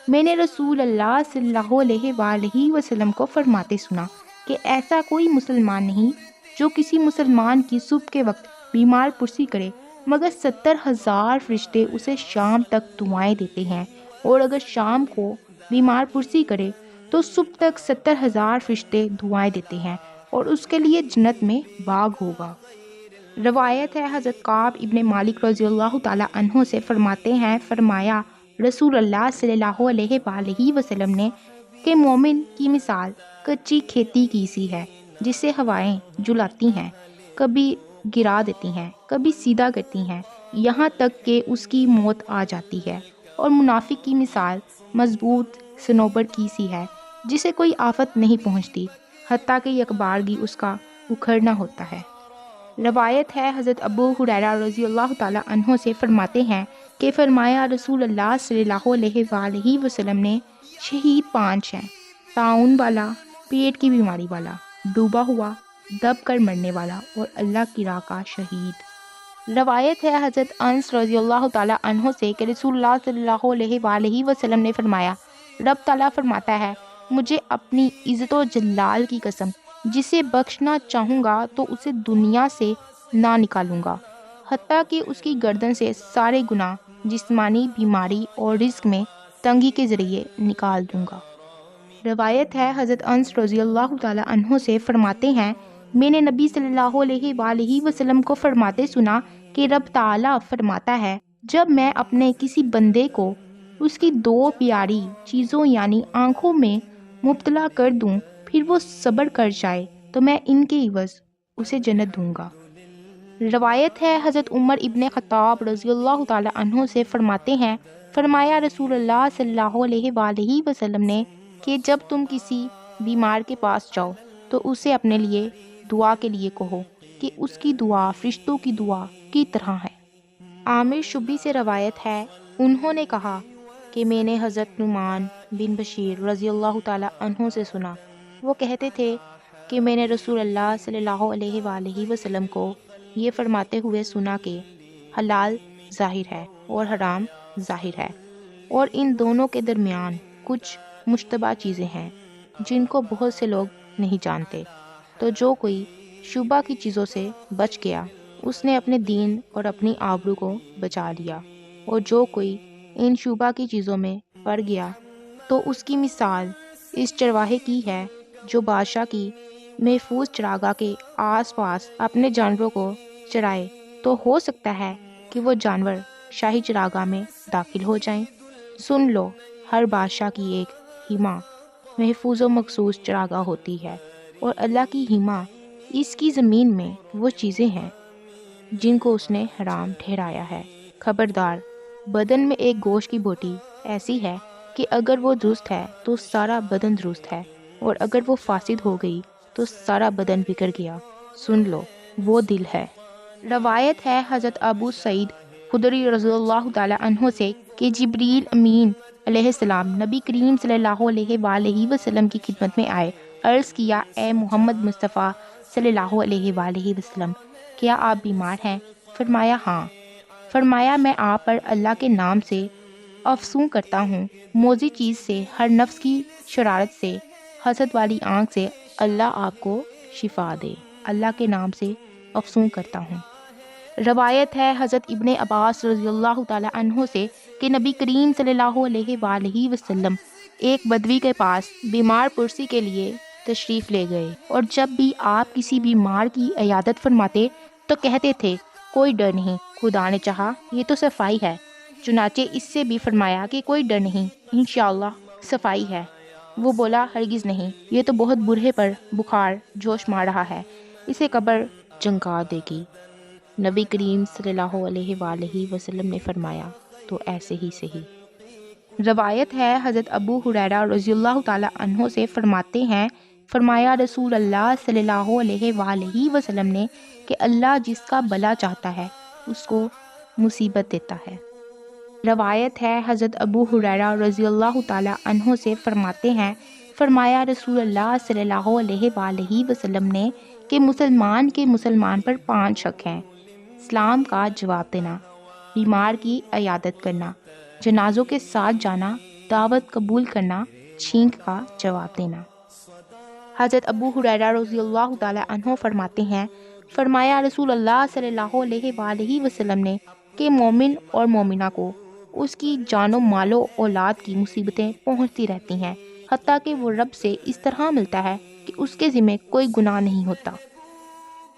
میں نے رسول اللہ صلی اللہ علیہ وآلہ وسلم کو فرماتے سنا کہ ایسا کوئی مسلمان نہیں جو کسی مسلمان کی صبح کے وقت بیمار پرسی کرے مگر 70,000 فرشتے اسے شام تک دعائیں دیتے ہیں، اور اگر شام کو بیمار پرسی کرے تو صبح تک 70,000 فرشتے دعائیں دیتے ہیں اور اس کے لیے جنت میں باغ ہوگا۔ روایت ہے حضرت کعب ابن مالک رضی اللہ تعالی عنہ سے، فرماتے ہیں فرمایا رسول اللہ صلی اللہ علیہ وآلہ وسلم نے کہ مومن کی مثال کچی کھیتی کی سی ہے جسے ہوائیں جلاتی ہیں، کبھی گرا دیتی ہیں، کبھی سیدھا کرتی ہیں، یہاں تک کہ اس کی موت آ جاتی ہے۔ اور منافق کی مثال مضبوط صنوبر کی سی ہے جسے کوئی آفت نہیں پہنچتی حتیٰ کہ یک بارگی اس کا اکھڑنا ہوتا ہے۔ روایت ہے حضرت ابو ہریرہ رضی اللہ تعالی عنہ سے، فرماتے ہیں کہ فرمایا رسول اللہ صلی اللہ علیہ وآلہ وسلم نے، شہید 5 ہیں، طاعون والا، پیٹ کی بیماری والا، ڈوبا ہوا، دب کر مرنے والا، اور اللہ کی راہ کا شہید۔ روایت ہے حضرت انس رضی اللہ تعالی عنہ سے کہ رسول اللہ صلی اللہ علیہ وآلہ وسلم نے فرمایا، رب تعالیٰ فرماتا ہے مجھے اپنی عزت و جلال کی قسم، جسے بخشنا چاہوں گا تو اسے دنیا سے نہ نکالوں گا حتیٰ کہ اس کی گردن سے سارے گناہ، جسمانی بیماری اور رزق میں تنگی کے ذریعے نکال دوں گا۔ روایت ہے حضرت انس رضی اللہ تعالی عنہ سے، فرماتے ہیں میں نے نبی صلی اللہ علیہ وآلہ وسلم کو فرماتے سنا کہ رب تعالیٰ فرماتا ہے جب میں اپنے کسی بندے کو اس کی 2 پیاری چیزوں یعنی آنکھوں میں مبتلا کر دوں پھر وہ صبر کر جائے تو میں ان کے عوض اسے جنت دوں گا۔ روایت ہے حضرت عمر ابن خطاب رضی اللہ تعالی عنہ سے، فرماتے ہیں فرمایا رسول اللہ صلی اللہ علیہ وآلہ وسلم نے کہ جب تم کسی بیمار کے پاس جاؤ تو اسے اپنے لیے دعا کے لیے کہو کہ اس کی دعا فرشتوں کی دعا کی طرح ہے۔ عامر شبی سے روایت ہے، انہوں نے کہا کہ میں نے حضرت نعمان بن بشیر رضی اللہ تعالی عنہ سے سنا، وہ کہتے تھے کہ میں نے رسول اللہ صلی اللہ علیہ وآلہ وسلم کو یہ فرماتے ہوئے سنا کہ حلال ظاہر ہے اور حرام ظاہر ہے، اور ان دونوں کے درمیان کچھ مشتبہ چیزیں ہیں جن کو بہت سے لوگ نہیں جانتے، تو جو کوئی شبہ کی چیزوں سے بچ گیا اس نے اپنے دین اور اپنی آبرو کو بچا لیا، اور جو کوئی ان شبہ کی چیزوں میں پڑ گیا تو اس کی مثال اس چرواہے کی ہے جو بادشاہ کی محفوظ چراگاہ کے آس پاس اپنے جانوروں کو چرائے، تو ہو سکتا ہے کہ وہ جانور شاہی چراگاہ میں داخل ہو جائیں۔ سن لو، ہر بادشاہ کی ایک حما محفوظ و مخصوص چراگاہ ہوتی ہے، اور اللہ کی حما اس کی زمین میں وہ چیزیں ہیں جن کو اس نے حرام ٹھہرایا ہے۔ خبردار، بدن میں ایک گوشت کی بوٹی ایسی ہے کہ اگر وہ درست ہے تو سارا بدن درست ہے، اور اگر وہ فاسد ہو گئی تو سارا بدن بگڑ گیا۔ سن لو، وہ دل ہے۔ روایت ہے حضرت ابو سعید خدری رضی اللہ تعالی عنہ سے کہ جبریل امین علیہ السلام نبی کریم صلی اللہ علیہ وآلہ وسلم کی خدمت میں آئے، عرض کیا اے محمد مصطفیٰ صلی اللہ علیہ وآلہ وسلم، کیا آپ بیمار ہیں؟ فرمایا ہاں۔ فرمایا میں آپ پر اللہ کے نام سے افسوں کرتا ہوں، موذی چیز سے، ہر نفس کی شرارت سے، حسد والی آنکھ سے، اللہ آپ کو شفا دے۔ اللہ کے نام سے افسوں کرتا ہوں۔ روایت ہے حضرت ابن عباس رضی اللہ تعالی عنہ سے کہ نبی کریم صلی اللہ علیہ وآلہ وسلم ایک بدوی کے پاس بیمار پرسی کے لیے تشریف لے گئے، اور جب بھی آپ کسی بیمار کی عیادت فرماتے تو کہتے تھے کوئی ڈر نہیں، خدا نے چاہا یہ تو صفائی ہے۔ چنانچہ اس سے بھی فرمایا کہ کوئی ڈر نہیں، انشاءاللہ صفائی ہے۔ وہ بولا ہرگز نہیں، یہ تو بہت برے پر بخار جوش مار رہا ہے، اسے قبر جنگا دے گی۔ نبی کریم صلی اللہ علیہ وآلہ وسلم نے فرمایا تو ایسے ہی صحیح۔ روایت ہے حضرت ابو ہریرہ رضی اللہ تعالی عنہ سے فرماتے ہیں، فرمایا رسول اللہ صلی اللہ علیہ وآلہ وسلم نے کہ اللہ جس کا بھلا چاہتا ہے اس کو مصیبت دیتا ہے۔ روایت ہے حضرت ابو ہریرہ رضی اللہ تعالی عنہ سے فرماتے ہیں، فرمایا رسول اللہ صلی اللہ علیہ وآلہ وسلم نے کہ مسلمان کے مسلمان پر 5 حق ہیں: اسلام کا جواب دینا، بیمار کی عیادت کرنا، جنازوں کے ساتھ جانا، دعوت قبول کرنا، چھینک کا جواب دینا۔ حضرت ابو ہریرہ رضی اللہ تعالی عنہ فرماتے ہیں، فرمایا رسول اللہ صلی اللہ علیہ وآلہ وسلم نے کہ مومن اور مومنہ کو اس کی جان و مال و اولاد کی مصیبتیں پہنچتی رہتی ہیں، حتیٰ کہ وہ رب سے اس طرح ملتا ہے کہ اس کے ذمہ کوئی گناہ نہیں ہوتا۔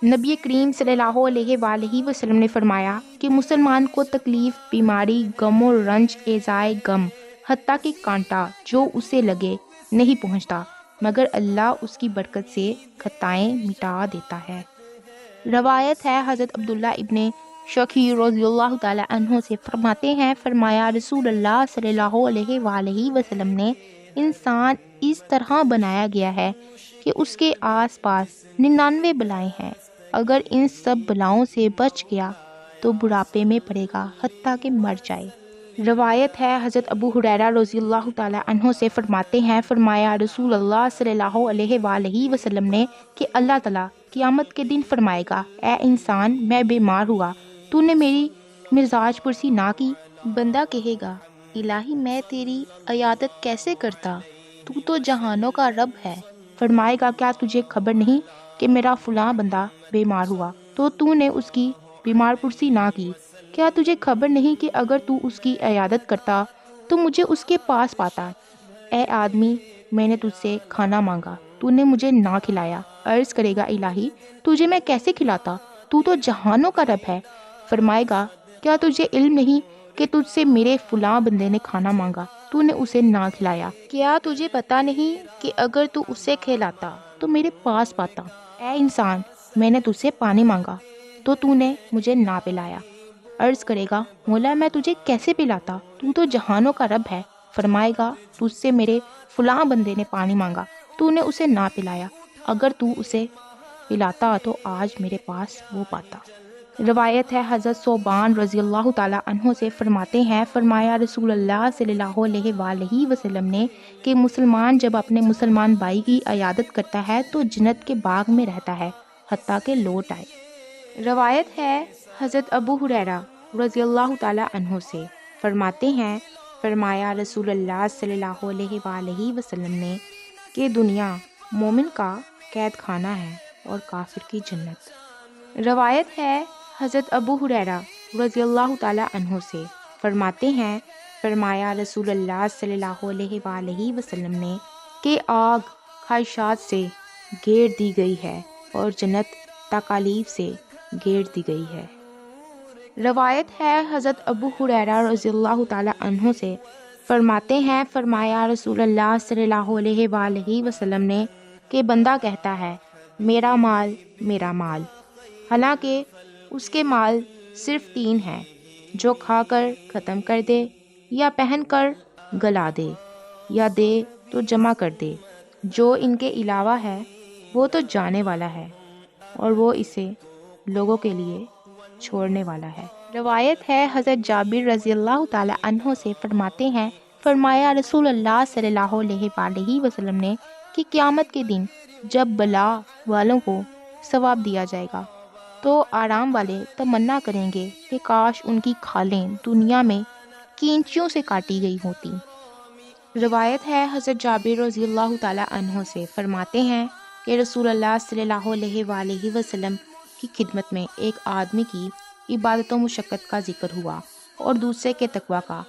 نبی کریم صلی اللہ علیہ وآلہ وسلم نے فرمایا کہ مسلمان کو تکلیف، بیماری، غم و رنج، ایذائے غم، حتیٰ کہ کانٹا جو اسے لگے نہیں پہنچتا، مگر اللہ اس کی برکت سے خطائیں مٹا دیتا ہے۔ روایت ہے حضرت عبداللہ ابن شقیق رضی اللہ تعالی عنہ سے فرماتے ہیں، فرمایا رسول اللہ صلی اللہ علیہ وآلہ وسلم نے انسان اس طرح بنایا گیا ہے کہ اس کے آس پاس 99 بلائیں ہیں، اگر ان سب بلاؤں سے بچ گیا تو بڑھاپے میں پڑے گا حتیٰ کہ مر جائے۔ روایت ہے حضرت ابو ہریرہ رضی اللہ تعالی عنہ سے فرماتے ہیں، فرمایا رسول اللہ صلی اللہ علیہ وآلہ وسلم نے کہ اللہ تعالیٰ قیامت کے دن فرمائے گا، اے انسان میں بیمار ہوا، تو نے میری مزاج پرسی نہ کی۔ بندہ کہے گا، الہی میں تیری عیادت کیسے کرتا، تو تو جہانوں کا رب ہے۔ فرمائے گا، کیا تجھے خبر نہیں کہ میرا فلاں بندہ بیمار ہوا تو نے اس کی بیمار پرسی نہ کی؟ کیا تجھے خبر نہیں کہ اگر تو اس کی عیادت کرتا تو مجھے اس کے پاس پاتا؟ اے آدمی، میں نے تجھ سے کھانا مانگا، تو نے مجھے نہ کھلایا۔ عرض کرے گا، الہی تجھے میں کیسے کھلاتا، تو تو جہانوں کا رب ہے۔ فرمائے گا، کیا تجھے علم نہیں کہ تجھ سے میرے فلاں بندے نے کھانا مانگا، تو نے اسے نہ کھلایا؟ کیا تجھے پتا نہیں کہ اگر تو اسے کھلاتا تو میرے پاس پاتا؟ اے انسان، میں نے تجھ سے پانی مانگا تو نے مجھے نہ پلایا۔ عرض کرے گا، مولا میں تجھے کیسے پلاتا، تو تو جہانوں کا رب ہے۔ فرمائے گا، تجھ سے میرے فلاں بندے نے پانی مانگا، تو نے اسے نہ پلایا، اگر تو اسے پلاتا تو آج میرے پاس وہ پاتا۔ روایت ہے حضرت ثوبان رضی اللہ تعالی عنہ سے فرماتے ہیں، فرمایا رسول اللہ صلی اللہ علیہ وآلہ وسلم نے کہ مسلمان جب اپنے مسلمان بھائی کی عیادت کرتا ہے تو جنت کے باغ میں رہتا ہے حتیٰ کہ لوٹ آئے۔ روایت ہے حضرت ابو ہریرہ رضی اللہ تعالی عنہ سے فرماتے ہیں، فرمایا رسول اللہ صلی اللہ علیہ وآلہ وسلم نے کہ دنیا مومن کا قید خانہ ہے اور کافر کی جنت۔ روایت ہے حضرت ابو ہریرہ رضی اللہ تعالی عنہ سے فرماتے ہیں، فرمایا رسول اللہ صلی اللہ علیہ وآلہ وسلم نے کہ آگ خواہشات سے گھیر دی گئی ہے اور جنت تکالیف سے گھیر دی گئی ہے۔ روایت ہے حضرت ابو ہریرہ رضی اللہ تعالی عنہ سے فرماتے ہیں، فرمایا رسول اللہ صلی اللہ علیہ وآلہ وسلم نے کہ بندہ کہتا ہے، میرا مال میرا مال، حالانکہ اس کے مال صرف 3 ہیں، جو کھا کر ختم کر دے، یا پہن کر گلا دے، یا دے تو جمع کر دے۔ جو ان کے علاوہ ہے وہ تو جانے والا ہے اور وہ اسے لوگوں کے لیے چھوڑنے والا ہے۔ روایت ہے حضرت جابر رضی اللہ تعالی عنہ سے فرماتے ہیں، فرمایا رسول اللہ صلی اللہ علیہ وآلہ وسلم نے کہ قیامت کے دن جب بلا والوں کو ثواب دیا جائے گا تو آرام والے تمنا کریں گے کہ کاش ان کی کھالیں دنیا میں کینچیوں سے کاٹی گئی ہوتی۔ روایت ہے حضرت جابر رضی اللہ تعالی عنہ سے فرماتے ہیں کہ رسول اللہ صلی اللہ علیہ وآلہ وسلم کی خدمت میں ایک آدمی کی عبادت و مشقت کا ذکر ہوا اور دوسرے کے تقویٰ کا،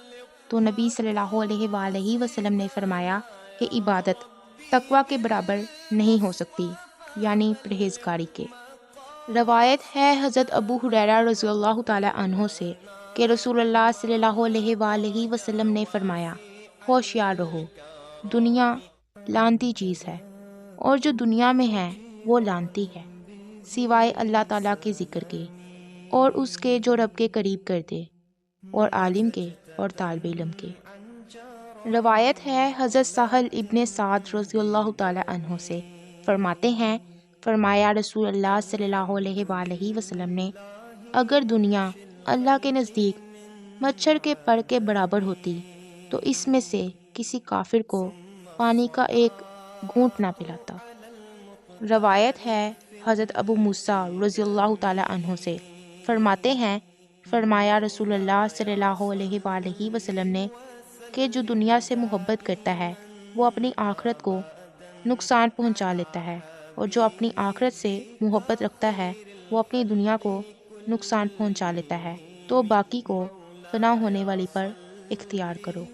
تو نبی صلی اللہ علیہ وآلہ وسلم نے فرمایا کہ عبادت تقویٰ کے برابر نہیں ہو سکتی، یعنی پرہیزگاری کے۔ روایت ہے حضرت ابو ہریرہ رضی اللہ تعالی عنہ سے کہ رسول اللہ صلی اللہ علیہ وآلہ وسلم نے فرمایا، ہوشیار رہو، دنیا لعنتی چیز ہے، اور جو دنیا میں ہے وہ لعنتی ہے، سوائے اللہ تعالیٰ کے ذکر کے اور اس کے جو رب کے قریب کر دے، اور عالم کے اور طالب علم کے۔ روایت ہے حضرت سہل ابن سعد رضی اللہ تعالی عنہ سے، فرماتے ہیں فرمایا رسول اللہ صلی اللہ علیہ وآلہ وسلم نے، اگر دنیا اللہ کے نزدیک مچھر کے پر کے برابر ہوتی تو اس میں سے کسی کافر کو پانی کا ایک گھونٹ نہ پلاتا۔ روایت ہے حضرت ابو موسیٰ رضی اللہ تعالی عنہ سے، فرماتے ہیں فرمایا رسول اللہ صلی اللہ علیہ وآلہ وسلم نے کہ جو دنیا سے محبت کرتا ہے وہ اپنی آخرت کو نقصان پہنچا لیتا ہے، اور جو اپنی آخرت سے محبت رکھتا ہے وہ اپنی دنیا کو نقصان پہنچا لیتا ہے، تو باقی کو فنا ہونے والی پر اختیار کرو۔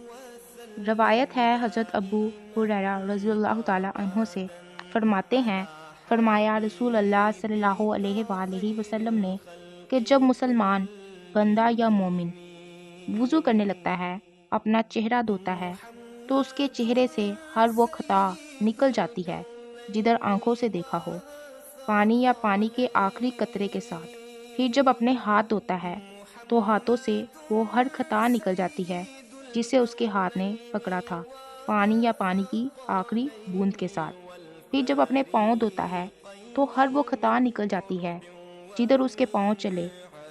روایت ہے حضرت ابو ہریرہ رضی اللہ تعالی عنہ سے، فرماتے ہیں فرمایا رسول اللہ صلی اللہ علیہ وآلہ وسلم نے کہ جب مسلمان بندہ یا مومن وضو کرنے لگتا ہے، اپنا چہرہ دھوتا ہے، تو اس کے چہرے سے ہر وہ خطا نکل جاتی ہے جدھر آنکھوں سے دیکھا ہو، پانی یا پانی کے آخری قطرے کے ساتھ۔ پھر جب اپنے ہاتھ دھوتا ہے تو ہاتھوں سے وہ ہر خطا نکل جاتی ہے جسے اس کے ہاتھ نے پکڑا تھا، پانی یا پانی کی آخری بوند کے ساتھ۔ پھر جب اپنے پاؤں دھوتا ہے تو ہر وہ خطا نکل جاتی ہے جدھر اس کے پاؤں چلے،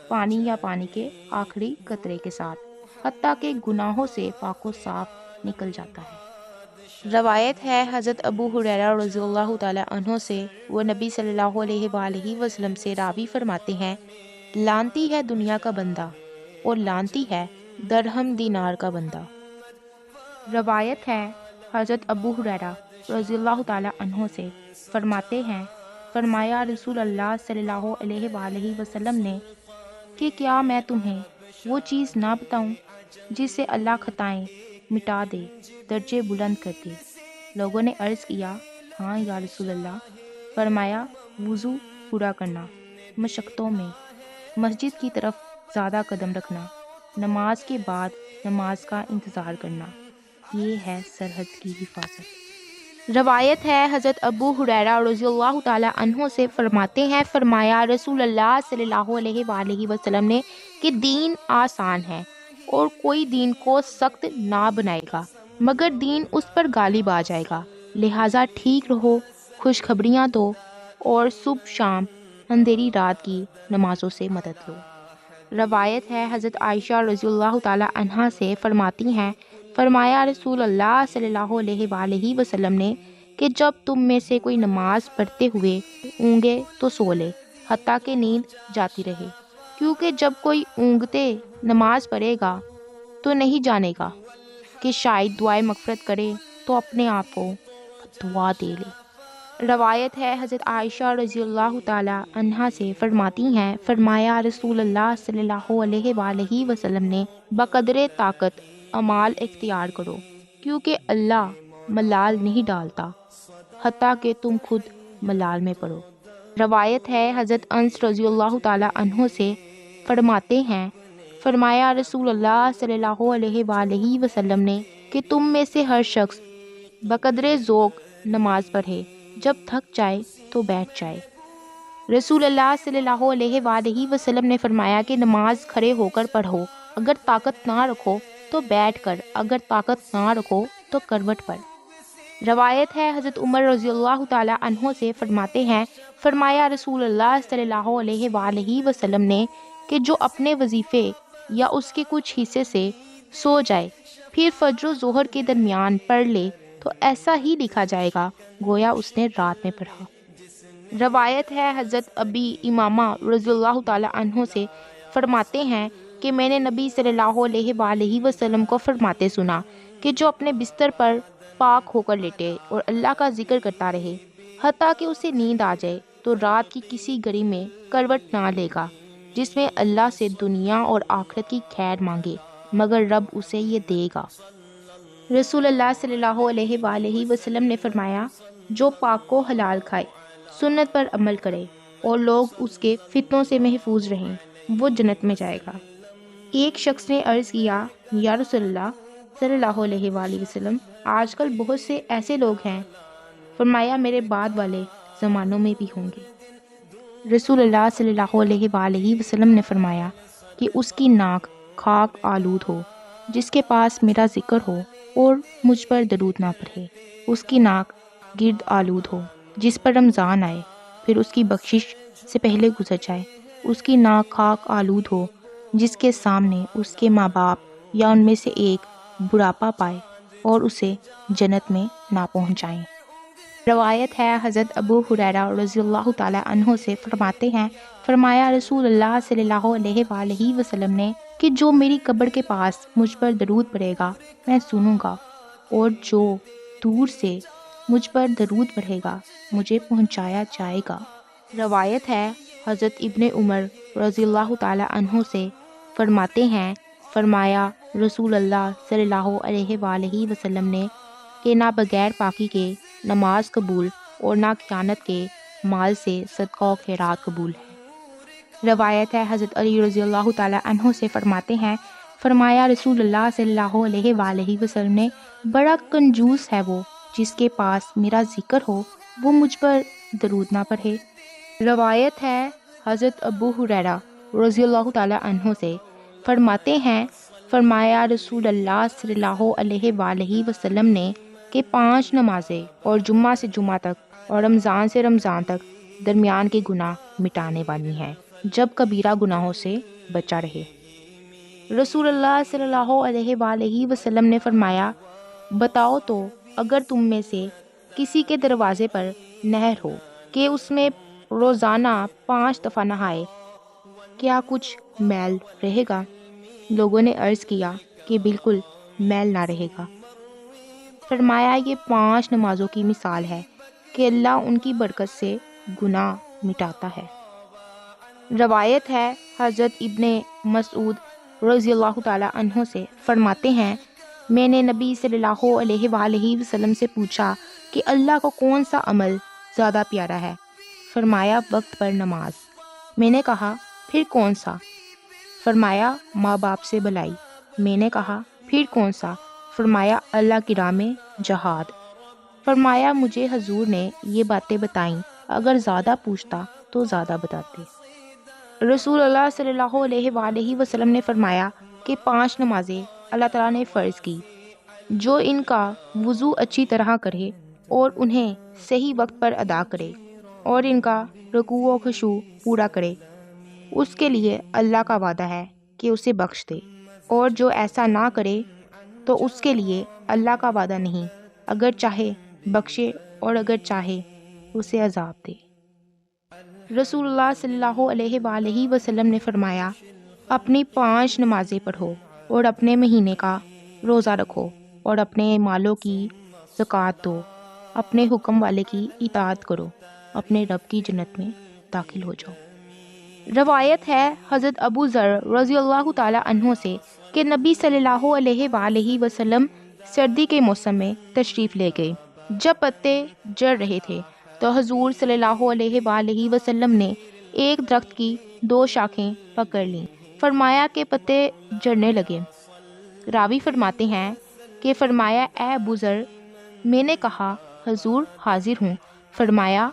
پانی یا پانی کے آخری قطرے کے ساتھ، حتیٰ کہ گناہوں سے پاک و صاف نکل جاتا ہے۔ روایت ہے حضرت ابو ہریرہ رضی اللہ تعالی عنہ سے، وہ نبی صلی اللہ علیہ وآلہ وسلم سے راوی فرماتے ہیں لانتی ہے دنیا کا بندہ اور لانتی ہے درہم دینار کا بندہ۔ روایت ہے حضرت ابو ہریرہ رضی اللہ تعالی عنہ سے، فرماتے ہیں فرمایا رسول اللہ صلی اللہ علیہ وآلہ وسلم نے کہ کیا میں تمہیں وہ چیز نہ بتاؤں جس سے اللہ خطائیں مٹا دے، درجے بلند کر دے؟ لوگوں نے عرض کیا ہاں یا رسول اللہ۔ فرمایا وضو پورا کرنا، مشقتوں میں مسجد کی طرف زیادہ قدم رکھنا، نماز کے بعد نماز کا انتظار کرنا، یہ ہے سرحد کی حفاظت۔ روایت ہے حضرت ابو ہریرہ رضی اللہ تعالی عنہ سے، فرماتے ہیں فرمایا رسول اللہ صلی اللہ علیہ وآلہ وسلم نے کہ دین آسان ہے اور کوئی دین کو سخت نہ بنائے گا مگر دین اس پر غالب آ جائے گا، لہٰذا ٹھیک رہو، خوشخبریاں دو اور صبح شام اندھیری رات کی نمازوں سے مدد لو۔ روایت ہے حضرت عائشہ رضی اللہ تعالی عنہا سے، فرماتی ہیں فرمایا رسول اللہ صلی اللہ علیہ وآلہ وسلم نے کہ جب تم میں سے کوئی نماز پڑھتے ہوئے اونگے تو سو لے حتیٰ کہ نیند جاتی رہے، کیونکہ جب کوئی اونگتے نماز پڑھے گا تو نہیں جانے گا کہ شاید دعائے مغفرت کرے تو اپنے آپ کو دعا دے لے۔ روایت ہے حضرت عائشہ رضی اللہ تعالی عنہا سے، فرماتی ہیں فرمایا رسول اللہ صلی اللہ علیہ وآلہ وسلم نے بقدر طاقت اعمال اختیار کرو، کیونکہ اللہ ملال نہیں ڈالتا حتیٰ کہ تم خود ملال میں پڑو۔ روایت ہے حضرت انس رضی اللہ تعالی عنہ سے، فرماتے ہیں فرمایا رسول اللہ صلی اللہ علیہ وآلہ وسلم نے کہ تم میں سے ہر شخص بقدر ذوق نماز پڑھے، جب تھک جائے تو بیٹھ جائے۔ رسول اللہ صلی اللہ علیہ وآلہ وسلم نے فرمایا کہ نماز کھڑے ہو کر پڑھو، اگر طاقت نہ رکھو تو بیٹھ کر، اگر طاقت نہ رکھو تو کروٹ پر۔ روایت ہے حضرت عمر رضی اللہ تعالی عنہ سے، فرماتے ہیں فرمایا رسول اللہ صلی اللہ علیہ وآلہ وسلم نے کہ جو اپنے وظیفے یا اس کے کچھ حصے سے سو جائے پھر فجر و ظہر کے درمیان پڑھ لے تو ایسا ہی لکھا جائے گا گویا اس نے رات میں پڑھا۔ روایت ہے حضرت ابی امامہ رضی اللہ تعالی عنہ سے، فرماتے ہیں کہ میں نے نبی صلی اللہ علیہ وآلہ وسلم کو فرماتے سنا کہ جو اپنے بستر پر پاک ہو کر لیٹے اور اللہ کا ذکر کرتا رہے حتیٰ کہ اسے نیند آ جائے تو رات کی کسی گھڑی میں کروٹ نہ لے گا جس میں اللہ سے دنیا اور آخرت کی خیر مانگے مگر رب اسے یہ دے گا۔ رسول اللہ صلی اللہ علیہ وآلہ وسلم نے فرمایا جو پاک کو حلال کھائے، سنت پر عمل کرے اور لوگ اس کے فتنوں سے محفوظ رہیں، وہ جنت میں جائے گا۔ ایک شخص نے عرض کیا یا رسول اللہ صلی اللہ علیہ وآلہ وسلم، آج کل بہت سے ایسے لوگ ہیں۔ فرمایا میرے بعد والے زمانوں میں بھی ہوں گے۔ رسول اللہ صلی اللہ علیہ وآلہ وسلم نے فرمایا کہ اس کی ناک خاک آلود ہو، جس کے پاس میرا ذکر ہو اور مجھ پر درود نہ پڑھے، اس کی ناک گرد آلود ہو جس پر رمضان آئے پھر اس کی بخشش سے پہلے گزر جائے، اس کی ناک خاک آلود ہو جس کے سامنے اس کے ماں باپ یا ان میں سے ایک بڑھاپا پائے اور اسے جنت میں نہ پہنچائیں۔ روایت ہے حضرت ابو ہریرہ رضی اللہ تعالیٰ عنہ سے، فرماتے ہیں فرمایا رسول اللہ صلی اللہ علیہ وآلہ وسلم نے کہ جو میری قبر کے پاس مجھ پر درود پڑھے گا میں سنوں گا، اور جو دور سے مجھ پر درود پڑھے گا مجھے پہنچایا جائے گا۔ روایت ہے حضرت ابن عمر رضی اللہ تعالیٰ عنہ سے، فرماتے ہیں فرمایا رسول اللہ صلی اللہ علیہ وآلہ وسلم نے کہ نہ بغیر پاکی کے نماز قبول اور نہ خیانت کے مال سے صدقہ و خیرات قبول ہے۔ روایت ہے حضرت علی رضی اللہ تعالیٰ عنہ سے، فرماتے ہیں فرمایا رسول اللہ صلی اللہ علیہ وآلہ وسلم نے بڑا کنجوس ہے وہ جس کے پاس میرا ذکر ہو وہ مجھ پر درود نہ پڑھے۔ روایت ہے حضرت ابو ہریرہ رضی اللہ تعالیٰ عنہ سے، فرماتے ہیں فرمایا رسول اللہ صلی اللہ علیہ وآلہ وسلم نے کہ 5 نمازیں اور جمعہ سے جمعہ تک اور رمضان سے رمضان تک درمیان کے گناہ مٹانے والی ہیں جب کبیرہ گناہوں سے بچا رہے۔ رسول اللہ صلی اللہ علیہ وآلہ وسلم نے فرمایا بتاؤ تو اگر تم میں سے کسی کے دروازے پر نہر ہو کہ اس میں روزانہ 5 دفعہ نہائے، کیا کچھ میل رہے گا؟ لوگوں نے عرض کیا کہ بالکل میل نہ رہے گا۔ فرمایا یہ 5 نمازوں کی مثال ہے کہ اللہ ان کی برکت سے گناہ مٹاتا ہے۔ روایت ہے حضرت ابن مسعود رضی اللہ تعالیٰ عنہ سے، فرماتے ہیں میں نے نبی صلی اللہ علیہ وآلہ وسلم سے پوچھا کہ اللہ کو کون سا عمل زیادہ پیارا ہے؟ فرمایا وقت پر نماز۔ میں نے کہا پھر کون سا؟ فرمایا ماں باپ سے بلائی۔ میں نے کہا پھر کون سا؟ فرمایا اللہ کی راہ میں جہاد۔ فرمایا مجھے حضور نے یہ باتیں بتائیں، اگر زیادہ پوچھتا تو زیادہ بتاتے۔ رسول اللہ صلی اللہ علیہ وآلہ وسلم نے فرمایا کہ 5 نمازیں اللہ تعالیٰ نے فرض کی، جو ان کا وضو اچھی طرح کرے اور انہیں صحیح وقت پر ادا کرے اور ان کا رکوع و خشوع پورا کرے، اس کے لیے اللہ کا وعدہ ہے کہ اسے بخش دے، اور جو ایسا نہ کرے تو اس کے لیے اللہ کا وعدہ نہیں، اگر چاہے بخشے اور اگر چاہے اسے عذاب دے۔ رسول اللہ صلی اللہ علیہ وآلہ وسلم نے فرمایا اپنی 5 نمازیں پڑھو اور اپنے مہینے کا روزہ رکھو اور اپنے مالوں کی زکوٰۃ دو، اپنے حکم والے کی اطاعت کرو، اپنے رب کی جنت میں داخل ہو جاؤ۔ روایت ہے حضرت ابو ذر رضی اللہ تعالیٰ عنہ سے کہ نبی صلی اللہ علیہ وآلہ وسلم سردی کے موسم میں تشریف لے گئے۔ جب پتے جڑ رہے تھے تو حضور صلی اللہ علیہ وآلہ وسلم نے ایک درخت کی 2 شاخیں پکڑ لیں، فرمایا کہ پتے جڑنے لگے۔ راوی فرماتے ہیں کہ فرمایا اے ابو ذر، میں نے کہا حضور حاضر ہوں۔ فرمایا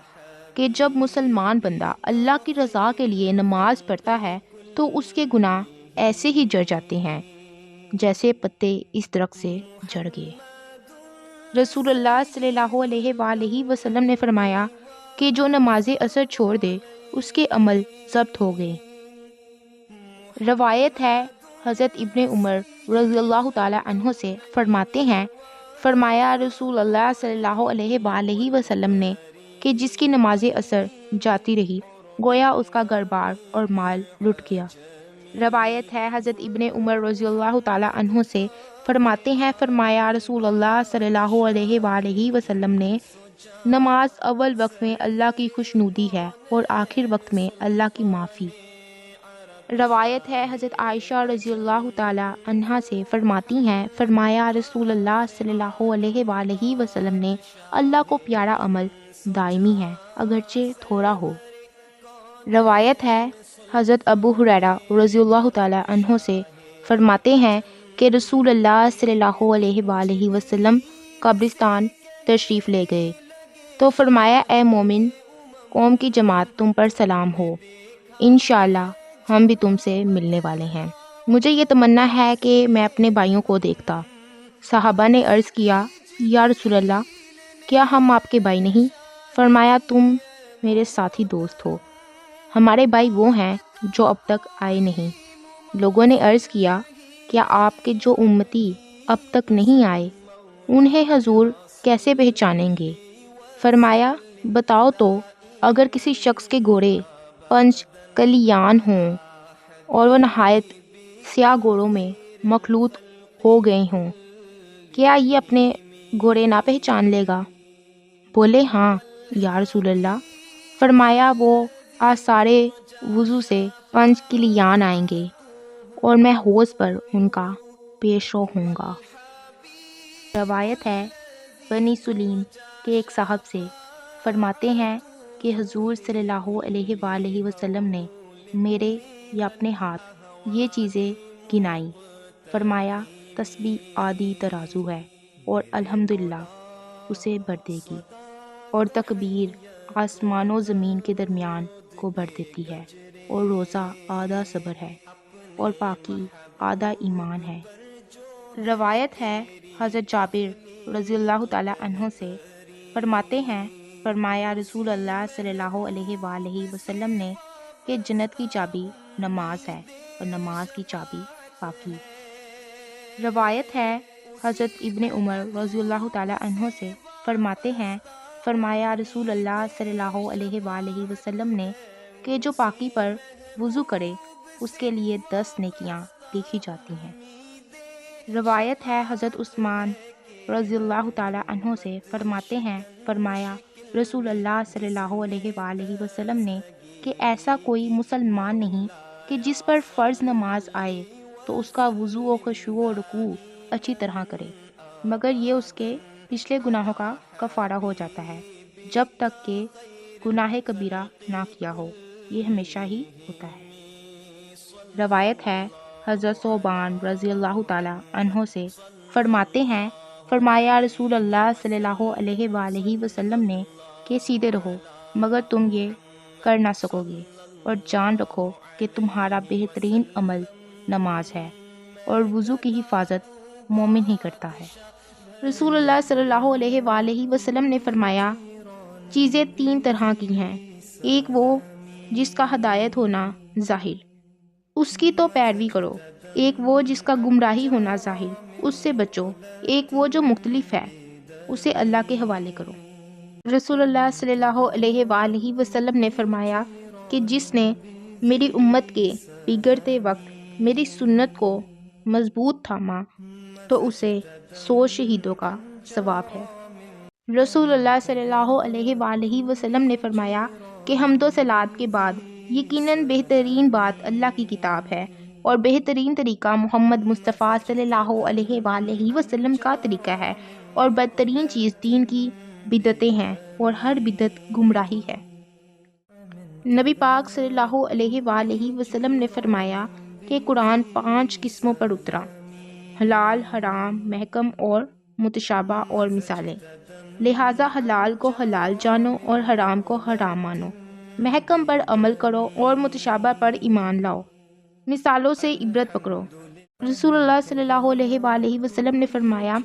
کہ جب مسلمان بندہ اللہ کی رضا کے لیے نماز پڑھتا ہے تو اس کے گناہ ایسے ہی جڑ جاتے ہیں جیسے پتے اس درخت سے جڑ گئے۔ رسول اللہ صلی اللہ علیہ وآلہ وسلم نے فرمایا کہ جو نماز عصر چھوڑ دے اس کے عمل ضبط ہو گئے۔ روایت ہے حضرت ابن عمر رضی اللہ تعالیٰ عنہ سے، فرماتے ہیں فرمایا رسول اللہ صلی اللہ علیہ وآلہ وسلم نے کہ جس کی نماز عصر جاتی رہی گویا اس کا گھر بار اور مال لٹ گیا۔ روایت ہے حضرت ابن عمر رضی اللہ تعالیٰ عنہ سے، فرماتے ہیں فرمایا رسول اللہ صلی اللہ علیہ وآلہ وسلم نے نماز اول وقت میں اللہ کی خوشنودی ہے اور آخر وقت میں اللہ کی معافی۔ روایت ہے حضرت عائشہ رضی اللہ تعالیٰ عنہا سے، فرماتی ہیں فرمایا رسول اللہ صلی اللہ علیہ وآلہ وسلم نے اللہ کو پیارا عمل دائمی ہے اگرچہ تھوڑا ہو۔ روایت ہے حضرت ابو ہریرہ رضی اللہ تعالیٰ عنہ سے، فرماتے ہیں کہ رسول اللہ صلی اللہ علیہ وآلہ وسلم قبرستان تشریف لے گئے تو فرمایا اے مومن قوم کی جماعت تم پر سلام ہو، انشاءاللہ ہم بھی تم سے ملنے والے ہیں۔ مجھے یہ تمنا ہے کہ میں اپنے بھائیوں کو دیکھتا صحابہ نے عرض کیا یا رسول اللہ کیا ہم آپ کے بھائی نہیں؟ فرمایا تم میرے ساتھی دوست ہو، ہمارے بھائی وہ ہیں جو اب تک آئے نہیں۔ لوگوں نے عرض کیا کیا آپ کے جو امتی اب تک نہیں آئے انہیں حضور کیسے پہچانیں گے؟ فرمایا بتاؤ تو، اگر کسی شخص کے گھوڑے 5 کلیان ہوں اور وہ نہایت سیاہ گھوڑوں میں مخلوط ہو گئے ہوں، کیا یہ اپنے گھوڑے نہ پہچان لے گا؟ بولے ہاں یا رسول اللہ۔ فرمایا وہ آثارِ وضو سے 5 کلیان آئیں گے اور میں حوض پر ان کا پیش رو ہوں گا۔ روایت ہے بنی سلیم کے ایک صاحب سے، فرماتے ہیں کہ حضور صلی اللہ علیہ وآلہ وسلم نے میرے یا اپنے ہاتھ یہ چیزیں گنائی، فرمایا تسبیح آدھی ترازو ہے اور الحمدللہ اسے بھر دے گی، اور تکبیر آسمان و زمین کے درمیان کو بھر دیتی ہے، اور روزہ آدھا صبر ہے اور پاکی آدھا ایمان ہے۔ روایت ہے حضرت جابر رضی اللہ تعالی عنہ سے، فرماتے ہیں فرمایا رسول اللہ صلی اللہ علیہ وآلہ وسلم نے کہ جنت کی چابی نماز ہے اور نماز کی چابی پاکی۔ روایت ہے حضرت ابن عمر رضی اللہ تعالی عنہ سے، فرماتے ہیں فرمایا رسول اللہ صلی اللہ علیہ وآلہ وسلم نے کہ جو پاکی پر وضو کرے اس کے لیے 10 نیکیاں لکھی جاتی ہیں۔ روایت ہے حضرت عثمان رضی اللہ تعالی عنہ سے، فرماتے ہیں فرمایا رسول اللہ صلی اللہ علیہ وآلہ وسلم نے کہ ایسا کوئی مسلمان نہیں کہ جس پر فرض نماز آئے تو اس کا وضو و خشوع و رکوع اچھی طرح کرے، مگر یہ اس کے پچھلے گناہوں کا کفارہ ہو جاتا ہے جب تک کہ گناہ کبیرہ نہ کیا ہو، یہ ہمیشہ ہی ہوتا ہے۔ روایت ہے حضرت ثوبان رضی اللہ تعالی عنہ سے، فرماتے ہیں فرمایا رسول اللہ صلی اللہ علیہ وآلہ وسلم نے کہ سیدھے رہو مگر تم یہ کر نہ سکو گے، اور جان رکھو کہ تمہارا بہترین عمل نماز ہے اور وضو کی حفاظت مومن ہی کرتا ہے۔ رسول اللہ صلی اللہ علیہ وآلہ وسلم نے فرمایا چیزیں 3 طرح کی ہیں، ایک وہ جس کا ہدایت ہونا ظاہر، اس کی تو پیروی کرو، ایک وہ جس کا گمراہی ہونا ظاہر، اس سے بچو، ایک وہ جو مختلف ہے، اسے اللہ کے حوالے کرو۔ رسول اللہ صلی اللہ علیہ وآلہ وسلم نے فرمایا کہ جس نے میری امت کے بگڑتے وقت میری سنت کو مضبوط تھاما تو اسے 100 شہیدوں کا ثواب ہے۔ رسول اللہ صلی اللہ علیہ وآلہ وسلم نے فرمایا کہ حمد و صلات کے بعد یقیناً بہترین بات اللہ کی کتاب ہے، اور بہترین طریقہ محمد مصطفیٰ صلی اللہ علیہ وآلہ وسلم کا طریقہ ہے، اور بدترین چیز دین کی بدعتیں ہیں، اور ہر بدعت گمراہی ہے۔ نبی پاک صلی اللہ علیہ وآلہ وسلم نے فرمایا کہ قرآن 5 قسموں پر اترا: حلال، حرام، محکم اور متشابہ اور مثالیں، لہٰذا حلال کو حلال جانو اور حرام کو حرام مانو، محکم پر عمل کرو اور متشابہ پر ایمان لاؤ، مثالوں سے عبرت پکڑو۔ رسول اللہ صلی اللہ علیہ وآلہ وسلم نے فرمایا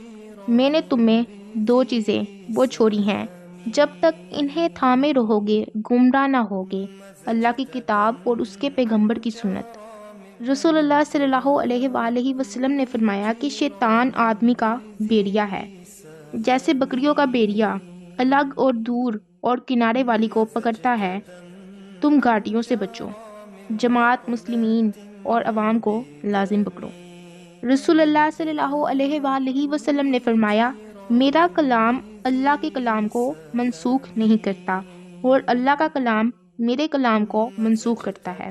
میں نے تمہیں 2 چیزیں وہ چھوڑی ہیں، جب تک انہیں تھامے رہو گے گمراہ نہ ہوگے، اللہ کی کتاب اور اس کے پیغمبر کی سنت۔ رسول اللہ صلی اللہ علیہ وآلہ وسلم نے فرمایا کہ شیطان آدمی کا بیڑیا ہے، جیسے بکریوں کا بیڑیا الگ اور دور اور کنارے والی کو پکڑتا ہے، تم گھاٹیوں سے بچو، جماعت مسلمین اور عوام کو لازم پکڑو۔ رسول اللہ صلی اللہ علیہ وآلہ وسلم نے فرمایا میرا کلام اللہ کے کلام کو منسوخ نہیں کرتا، اور اللہ کا کلام میرے کلام کو منسوخ کرتا ہے،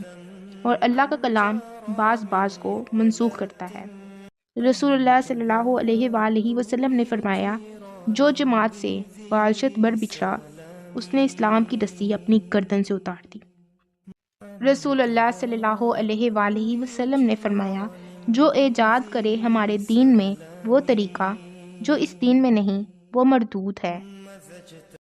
اور اللہ کا کلام بعض کو منسوخ کرتا ہے۔ رسول اللہ صلی اللہ علیہ وآلہ وسلم نے فرمایا جو جماعت سے بالشت بر بچھڑا اس نے اسلام کی رسی اپنی گردن سے اتار دی۔ رسول اللہ صلی اللہ علیہ وآلہ وسلم نے فرمایا جو ایجاد کرے ہمارے دین میں وہ طریقہ جو اس دین میں نہیں وہ مردود ہے۔